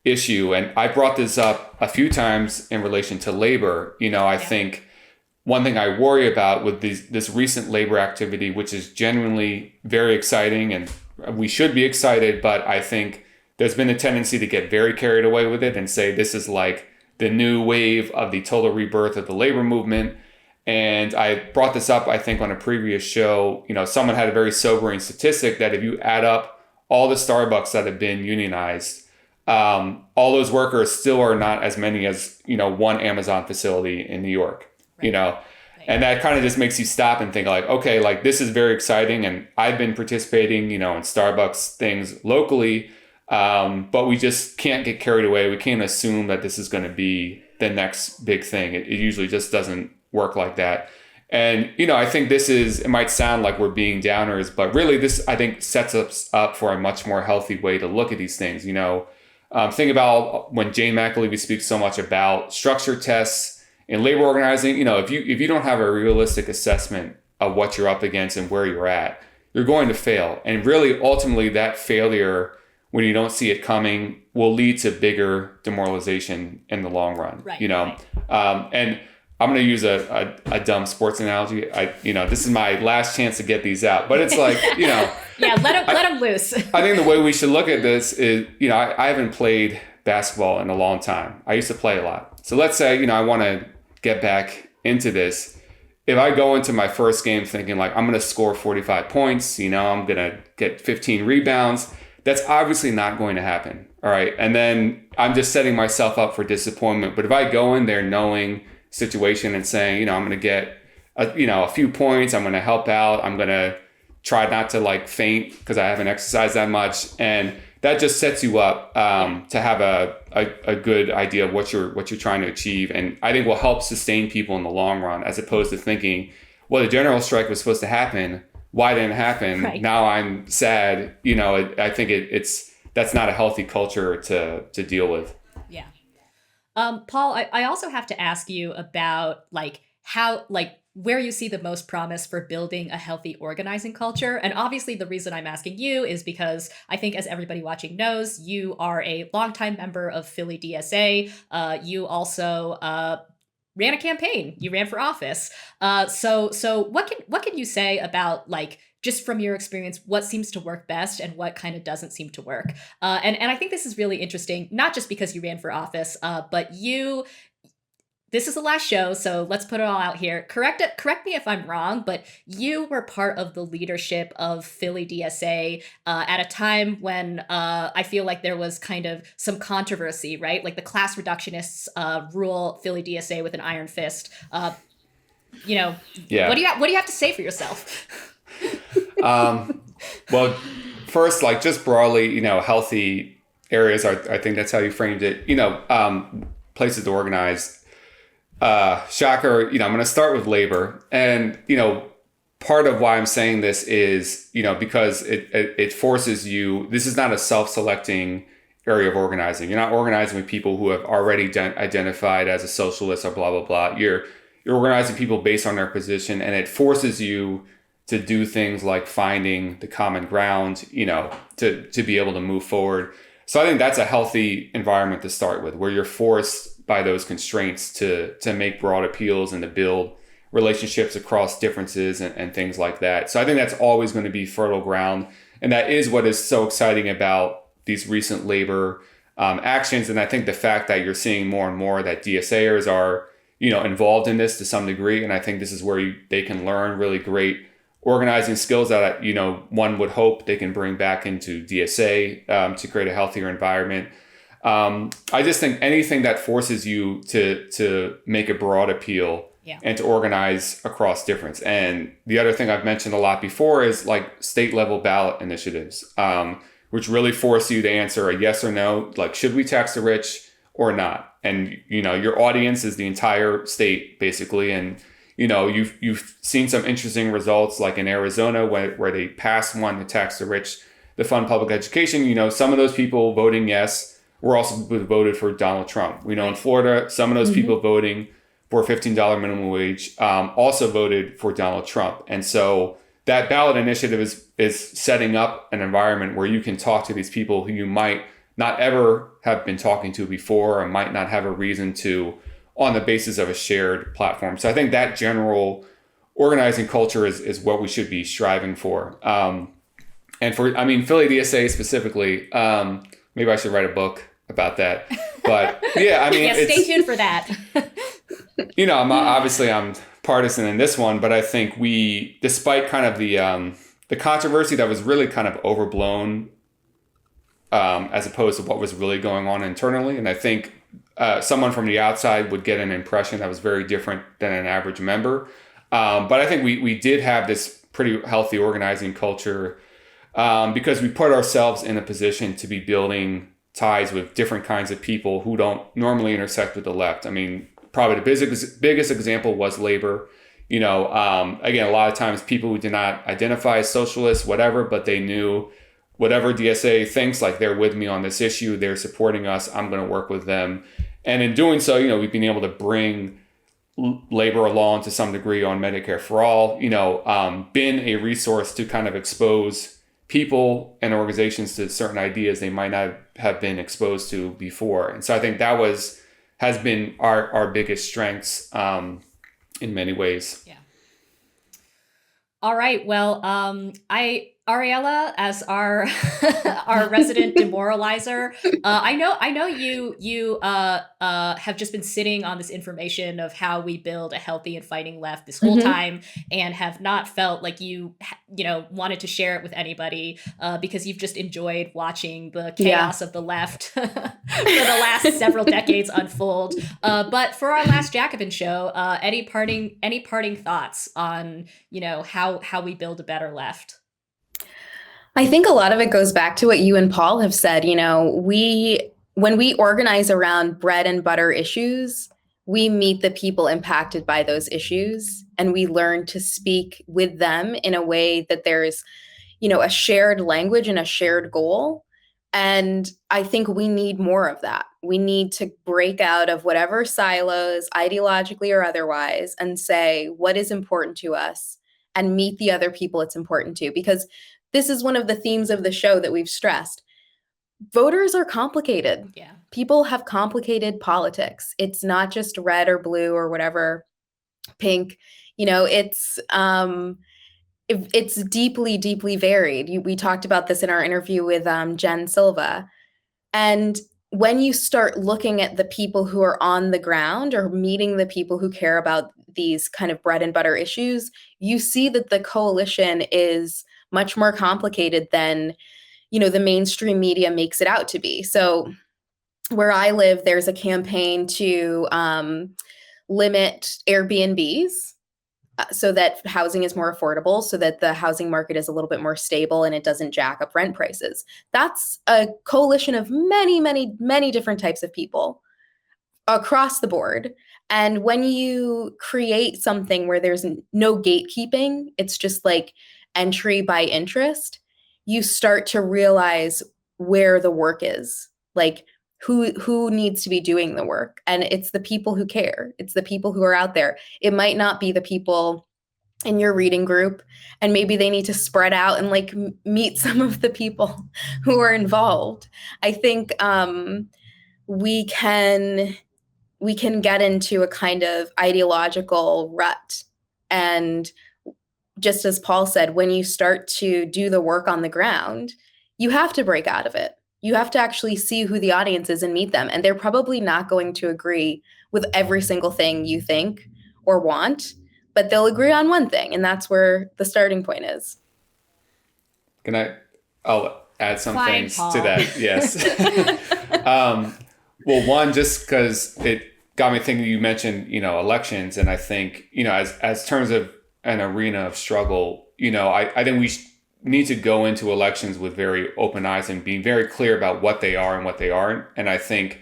issue. And I brought this up a few times in relation to labor. I think one thing I worry about with this recent labor activity, which is genuinely very exciting, and we should be excited, but I think there's been a tendency to get very carried away with it and say this is like the new wave of the total rebirth of the labor movement. And I brought this up, I think, on a previous show. Someone had a very sobering statistic that if you add up all the Starbucks that have been unionized, all those workers still are not as many as, one Amazon facility in New York, Right. And that kind of just makes you stop and think like, okay, like this is very exciting. And I've been participating, in Starbucks things locally, but we just can't get carried away. We can't assume that this is going to be the next big thing. It usually just doesn't work like that. And, I think it might sound like we're being downers, but really this, I think, sets us up for a much more healthy way to look at these things. Think about when Jane McAlevey speaks so much about structure tests in labor organizing. If you don't have a realistic assessment of what you're up against and where you're at, you're going to fail. And really, ultimately, that failure, when you don't see it coming, will lead to bigger demoralization in the long run. Right. And I'm going to use a dumb sports analogy. This is my last chance to get these out, but it's like, yeah, let him loose. I think the way we should look at this is, I haven't played basketball in a long time. I used to play a lot. So let's say, I want to get back into this. If I go into my first game thinking like, I'm going to score 45 points, I'm going to get 15 rebounds, that's obviously not going to happen. All right. And then I'm just setting myself up for disappointment. But if I go in there knowing situation and saying, I'm going to get a few points, I'm going to help out, I'm going to try not to like faint because I haven't exercised that much, and that just sets you up to have a good idea of what you're trying to achieve, and I think will help sustain people in the long run, as opposed to thinking, well, the general strike was supposed to happen, why didn't it happen? Right. Now I'm sad. I think that's not a healthy culture to deal with. Yeah. Paul, I also have to ask you about where you see the most promise for building a healthy organizing culture. And obviously the reason I'm asking you is because I think, as everybody watching knows, you are a longtime member of Philly DSA. You also ran a campaign, you ran for office. So what can you say about, like, just from your experience, what seems to work best and what kind of doesn't seem to work? And I think this is really interesting, not just because you ran for office, but this is the last show, so let's put it all out here. Correct me if I'm wrong, but you were part of the leadership of Philly DSA at a time when I feel like there was kind of some controversy, right? Like the class reductionists rule Philly DSA with an iron fist. Yeah. What do you have to say for yourself? Well, first, like, just broadly, healthy areas I think that's how you framed it. Places to organize. Shocker, I'm going to start with labor. And, part of why I'm saying this is, because it forces you, this is not a self-selecting area of organizing. You're not organizing with people who have already identified as a socialist or blah, blah, blah. You're organizing people based on their position, and it forces you to do things like finding the common ground, to be able to move forward. So I think that's a healthy environment to start with, where you're forced by those constraints to make broad appeals and to build relationships across differences and things like that. So I think that's always going to be fertile ground. And that is what is so exciting about these recent labor actions. And I think the fact that you're seeing more and more that DSAers are, involved in this to some degree. And I think this is where they can learn really great organizing skills that, one would hope they can bring back into DSA to create a healthier environment. I just think anything that forces you to make a broad appeal and to organize across difference. And the other thing I've mentioned a lot before is like state level ballot initiatives, which really force you to answer a yes or no, like, should we tax the rich or not? And, your audience is the entire state basically. And, you've seen some interesting results, like in Arizona where they passed one to tax the rich, to fund public education. Some of those people voting yes were also who voted for Donald Trump. We know in Florida, some of those people voting for $15 minimum wage also voted for Donald Trump. And so that ballot initiative is setting up an environment where you can talk to these people who you might not ever have been talking to before, or might not have a reason to, on the basis of a shared platform. So I think that general organizing culture is what we should be striving for. And for, Philly DSA specifically, maybe I should write a book about that. But yeah, stay tuned for that. I'm partisan in this one, but I think despite kind of the controversy that was really kind of overblown, as opposed to what was really going on internally. And I think someone from the outside would get an impression that was very different than an average member. But I think we did have this pretty healthy organizing culture because we put ourselves in a position to be building ties with different kinds of people who don't normally intersect with the left. Probably the biggest example was labor. Again, a lot of times people who did not identify as socialists, whatever, but they knew whatever DSA thinks, like, they're with me on this issue, they're supporting us, I'm going to work with them. And in doing so, we've been able to bring labor along to some degree on Medicare for All, been a resource to kind of expose people and organizations to certain ideas they might not have been exposed to before. And so I think that has been our biggest strengths in many ways. Yeah. All right. Well, Ariella, as our our resident demoralizer, I know you have just been sitting on this information of how we build a healthy and fighting left this whole time, and have not felt like you wanted to share it with anybody because you've just enjoyed watching the chaos of the left for the last several decades unfold. But for our last Jacobin show, any parting thoughts on how we build a better left? I think a lot of it goes back to what you and Paul have said. When we organize around bread and butter issues, we meet the people impacted by those issues, and we learn to speak with them in a way that there's, a shared language and a shared goal. And I think we need more of that. We need to break out of whatever silos, ideologically or otherwise, and say what is important to us and meet the other people it's important to, because this is one of the themes of the show that we've stressed. voters are complicated. Yeah. People have complicated politics. It's not just red or blue or whatever, pink. It's deeply, deeply varied. We talked about this in our interview with Jen Silva. And when you start looking at the people who are on the ground or meeting the people who care about these kind of bread and butter issues, you see that the coalition is much more complicated than, the mainstream media makes it out to be. So where I live, there's a campaign to limit Airbnbs so that housing is more affordable, so that the housing market is a little bit more stable and it doesn't jack up rent prices. That's a coalition of many, many, many different types of people across the board. And when you create something where there's no gatekeeping, it's just like entry by interest, you start to realize where the work is, like who needs to be doing the work. And it's the people who care. It's the people who are out there. It might not be the people in your reading group, and maybe they need to spread out and like meet some of the people who are involved. I think we can get into a kind of ideological rut. And just as Paul said, when you start to do the work on the ground, you have to break out of it. You have to actually see who the audience is and meet them. And they're probably not going to agree with every single thing you think or want, but they'll agree on one thing. And that's where the starting point is. I'll add some Fine, things Paul. to that. Yes. Well, one, just because it got me thinking, you mentioned, elections. And I think, as terms of an arena of struggle, I think we need to go into elections with very open eyes and being very clear about what they are and what they aren't. And I think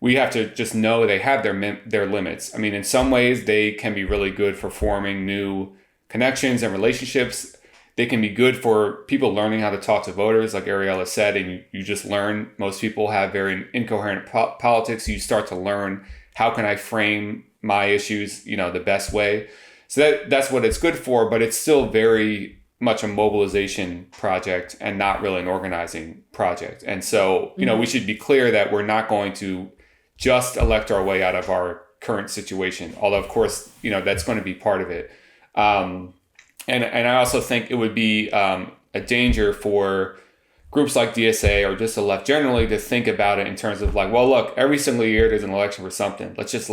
we have to just know they have their limits. I mean, in some ways, they can be really good for forming new connections and relationships. They can be good for people learning how to talk to voters, like Ariella said, and you just learn. Most people have very incoherent politics. You start to learn, how can I frame my issues, the best way? So that's what it's good for, but it's still very much a mobilization project and not really an organizing project. And so, we should be clear that we're not going to just elect our way out of our current situation. Although, of course, that's going to be part of it. And I also think it would be a danger for groups like DSA or just the left generally to think about it in terms of like, well, look, every single year there's an election for something. Let's just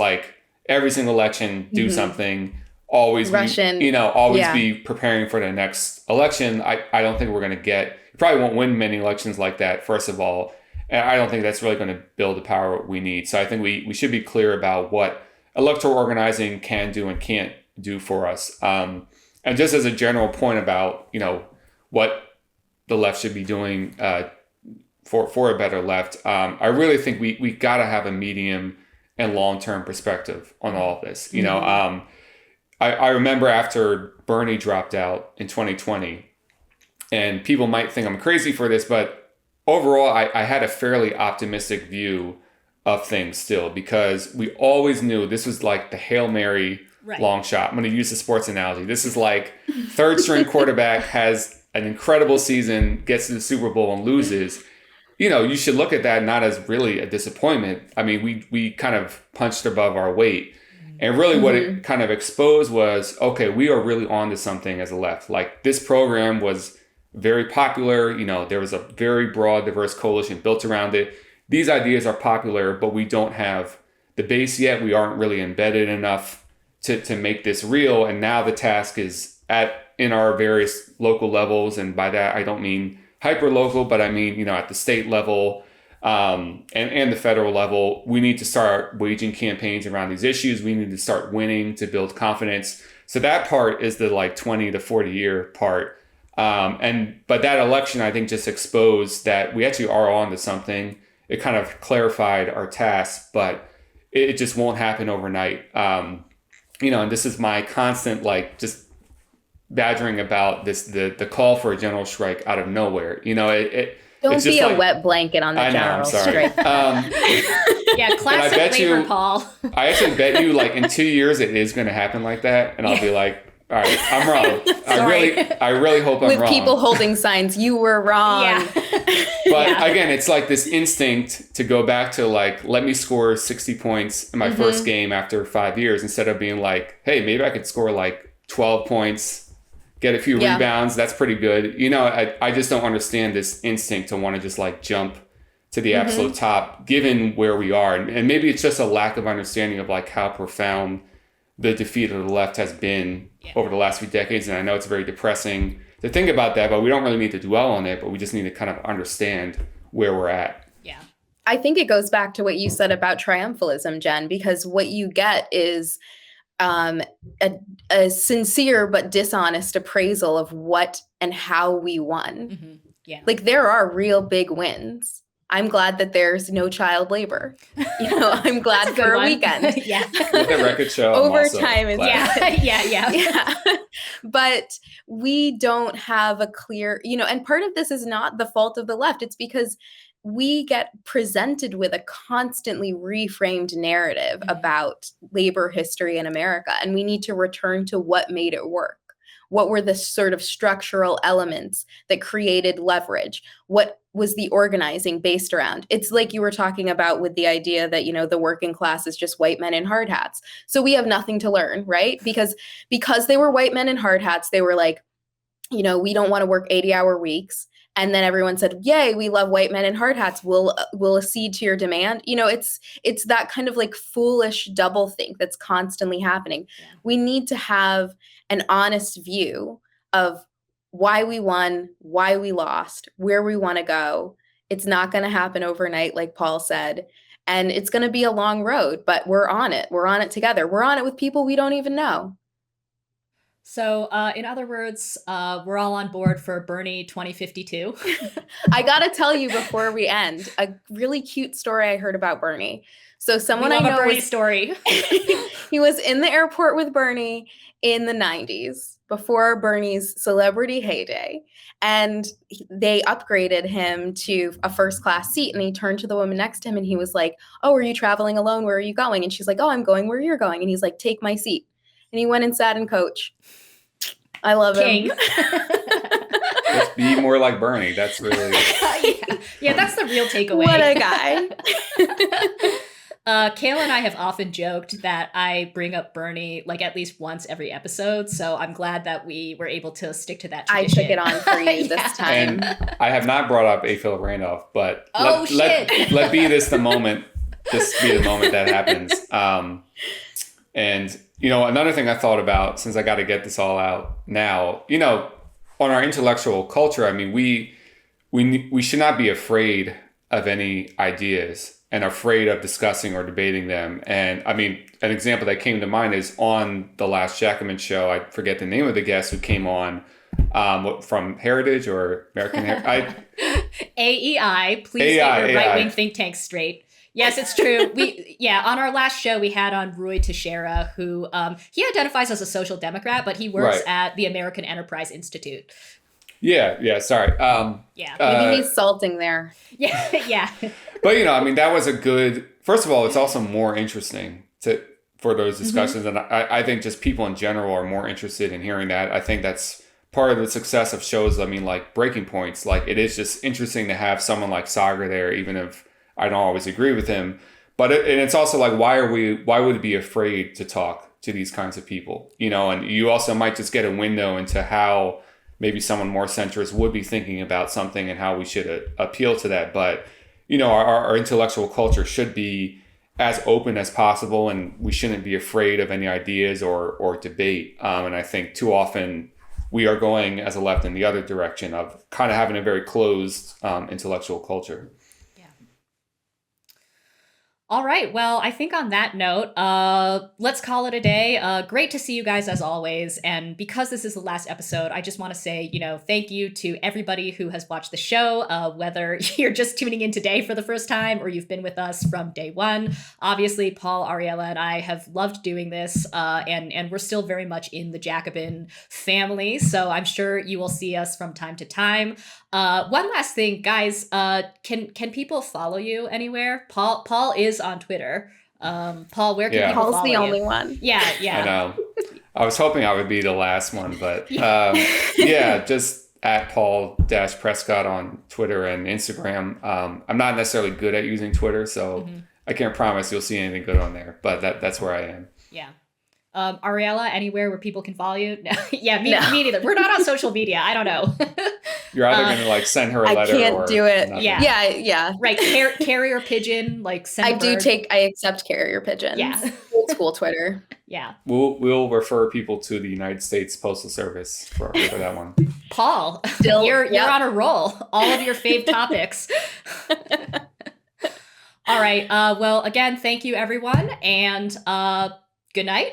every single election do something. Always be preparing for the next election. I don't think we're going to you probably won't win many elections like that, first of all. And I don't think that's really going to build the power we need. So I think we should be clear about what electoral organizing can do and can't do for us. And just as a general point about, what the left should be doing for a better left, I really think we got to have a medium and long-term perspective on all of this. I remember after Bernie dropped out in 2020, and people might think I'm crazy for this, but overall, I had a fairly optimistic view of things still, because we always knew this was like the Hail Mary long shot. I'm going to use the sports analogy. This is like third string quarterback has an incredible season, gets to the Super Bowl and loses. You should look at that not as really a disappointment. I mean, we kind of punched above our weight. And really what it kind of exposed was, okay, we are really on to something as a left. Like, this program was very popular. There was a very broad, diverse coalition built around it. These ideas are popular, but we don't have the base yet. We aren't really embedded enough to make this real. And now the task is in our various local levels. And by that, I don't mean hyper local, but I mean, at the state level, and the federal level, we need to start waging campaigns around these issues. We need to start winning to build confidence. So that part is the 20 to 40 year part. But that election, I think, just exposed that we actually are on to something. It kind of clarified our tasks, but it just won't happen overnight. And this is my constant, just badgering about this, the call for a general strike out of nowhere. Don't be a wet blanket on the general strike. Yeah, classic labor, Paul. I actually bet you in 2 years it is going to happen like that. And I'll be like, All right, I'm wrong. I really hope I'm With wrong. people holding signs, you were wrong. Yeah. But again, it's like this instinct to go back to like, let me score 60 points in my first game after 5 years, instead of being like, hey, maybe I could score like 12 points, get a few rebounds. That's pretty good. You know, I just don't understand this instinct to want to just like jump to the absolute top, given where we are. And maybe it's just a lack of understanding of like how profound the defeat of the left has been over the last few decades. And I know it's very depressing to think about that, but we don't really need to dwell on it, but we just need to kind of understand where we're at. Yeah. I think it goes back to what you said about triumphalism, Jen, because what you get is a sincere but dishonest appraisal of what and how we won. Yeah. Like, there are real big wins. I'm glad that there's no child labor. You know, I'm glad for a weekend. Yeah. With the record show, Overtime is Yeah. But we don't have a clear, you know, and part of this is not the fault of the left. It's because we get presented with a constantly reframed narrative about labor history in America, and we need to return to what made it work. What were the sort of structural elements that created leverage? What was the organizing based around? It's like you were talking about with the idea that, you know, the working class is just white men in hard hats. So we have nothing to learn, right? Because they were white men in hard hats, they were like, you know, we don't want to work 80-hour weeks. And then everyone said, yay, we love white men in hard hats. We'll accede to your demand. You know, it's that kind of like foolish doublethink that's constantly happening. Yeah. We need to have an honest view of why we won, why we lost, where we want to go. It's not going to happen overnight, like Paul said. And it's going to be a long road, but we're on it. We're on it together. We're on it with people we don't even know. So, in other words, we're all on board for Bernie 2052. I got to tell you before we end, a really cute story I heard about Bernie. So someone I know, a Bernie story. He was in the airport with Bernie in the 90s, before Bernie's celebrity heyday. And they upgraded him to a first class seat. And he turned to the woman next to him and he was like, oh, are you traveling alone? Where are you going? And she's like, oh, I'm going where you're going. And he's like, take my seat. And he went and sat in coach. I love him. Let's be more like Bernie. That's really... yeah, that's the real takeaway. What a guy. Kayla and I have often joked that I bring up Bernie like at least once every episode. So I'm glad that we were able to stick to that tradition. I took it on for you this time. And I have not brought up A. Philip Randolph, but let be this the moment. This be the moment that happens. And, you know, another thing I thought about, since I got to get this all out now, you know, on our intellectual culture, I mean, we should not be afraid of any ideas and afraid of discussing or debating them. And I mean, an example that came to mind is on the last Jacobin Show. I forget the name of the guest who came on from Heritage or American Heritage. AEI, please get your right-wing think tank straight. Yes, it's true. On our last show, we had on Rui Teixeira, who he identifies as a social democrat, but he works at the American Enterprise Institute. Yeah, sorry. Maybe he's salting there. Yeah. But, you know, I mean, that was a good, first of all, it's also more interesting for those discussions. And I think just people in general are more interested in hearing that. I think that's part of the success of shows. I mean, like Breaking Points, like it is just interesting to have someone like Sagar there, even if I don't always agree with him. But and it's also like, why would we be afraid to talk to these kinds of people? You know, and you also might just get a window into how maybe someone more centrist would be thinking about something and how we should appeal to that. But, you know, our intellectual culture should be as open as possible, and we shouldn't be afraid of any ideas or debate. And I think too often we are going as a left in the other direction of kind of having a very closed intellectual culture. All right. Well, I think on that note, let's call it a day. Great to see you guys as always. And because this is the last episode, I just want to say, you know, thank you to everybody who has watched the show, whether you're just tuning in today for the first time or you've been with us from day one. Obviously, Paul, Ariella, and I have loved doing this, and we're still very much in the Jacobin family. So I'm sure you will see us from time to time. One last thing, guys, can people follow you anywhere? Paul is on Twitter. Paul, where can Yeah. people Paul's follow the you? only one. Yeah, I yeah. know. I was hoping I would be the last one, but just at Paul-Prescod on Twitter and Instagram. I'm not necessarily good at using Twitter, so I can't promise you'll see anything good on there, but that's where I am. Yeah. Ariella, anywhere where people can follow you? No. Yeah, me neither. We're not on social media. I don't know. You're either going to like send her a I letter can't or do it. nothing. Yeah. Right. Carrier pigeon, like send a bird. I accept carrier pigeons. Yeah. Old school Twitter. Yeah. We'll refer people to the United States Postal Service for that one. Paul, Still, you're on a roll. All of your fave topics. All right. Well, again, thank you, everyone, and good night.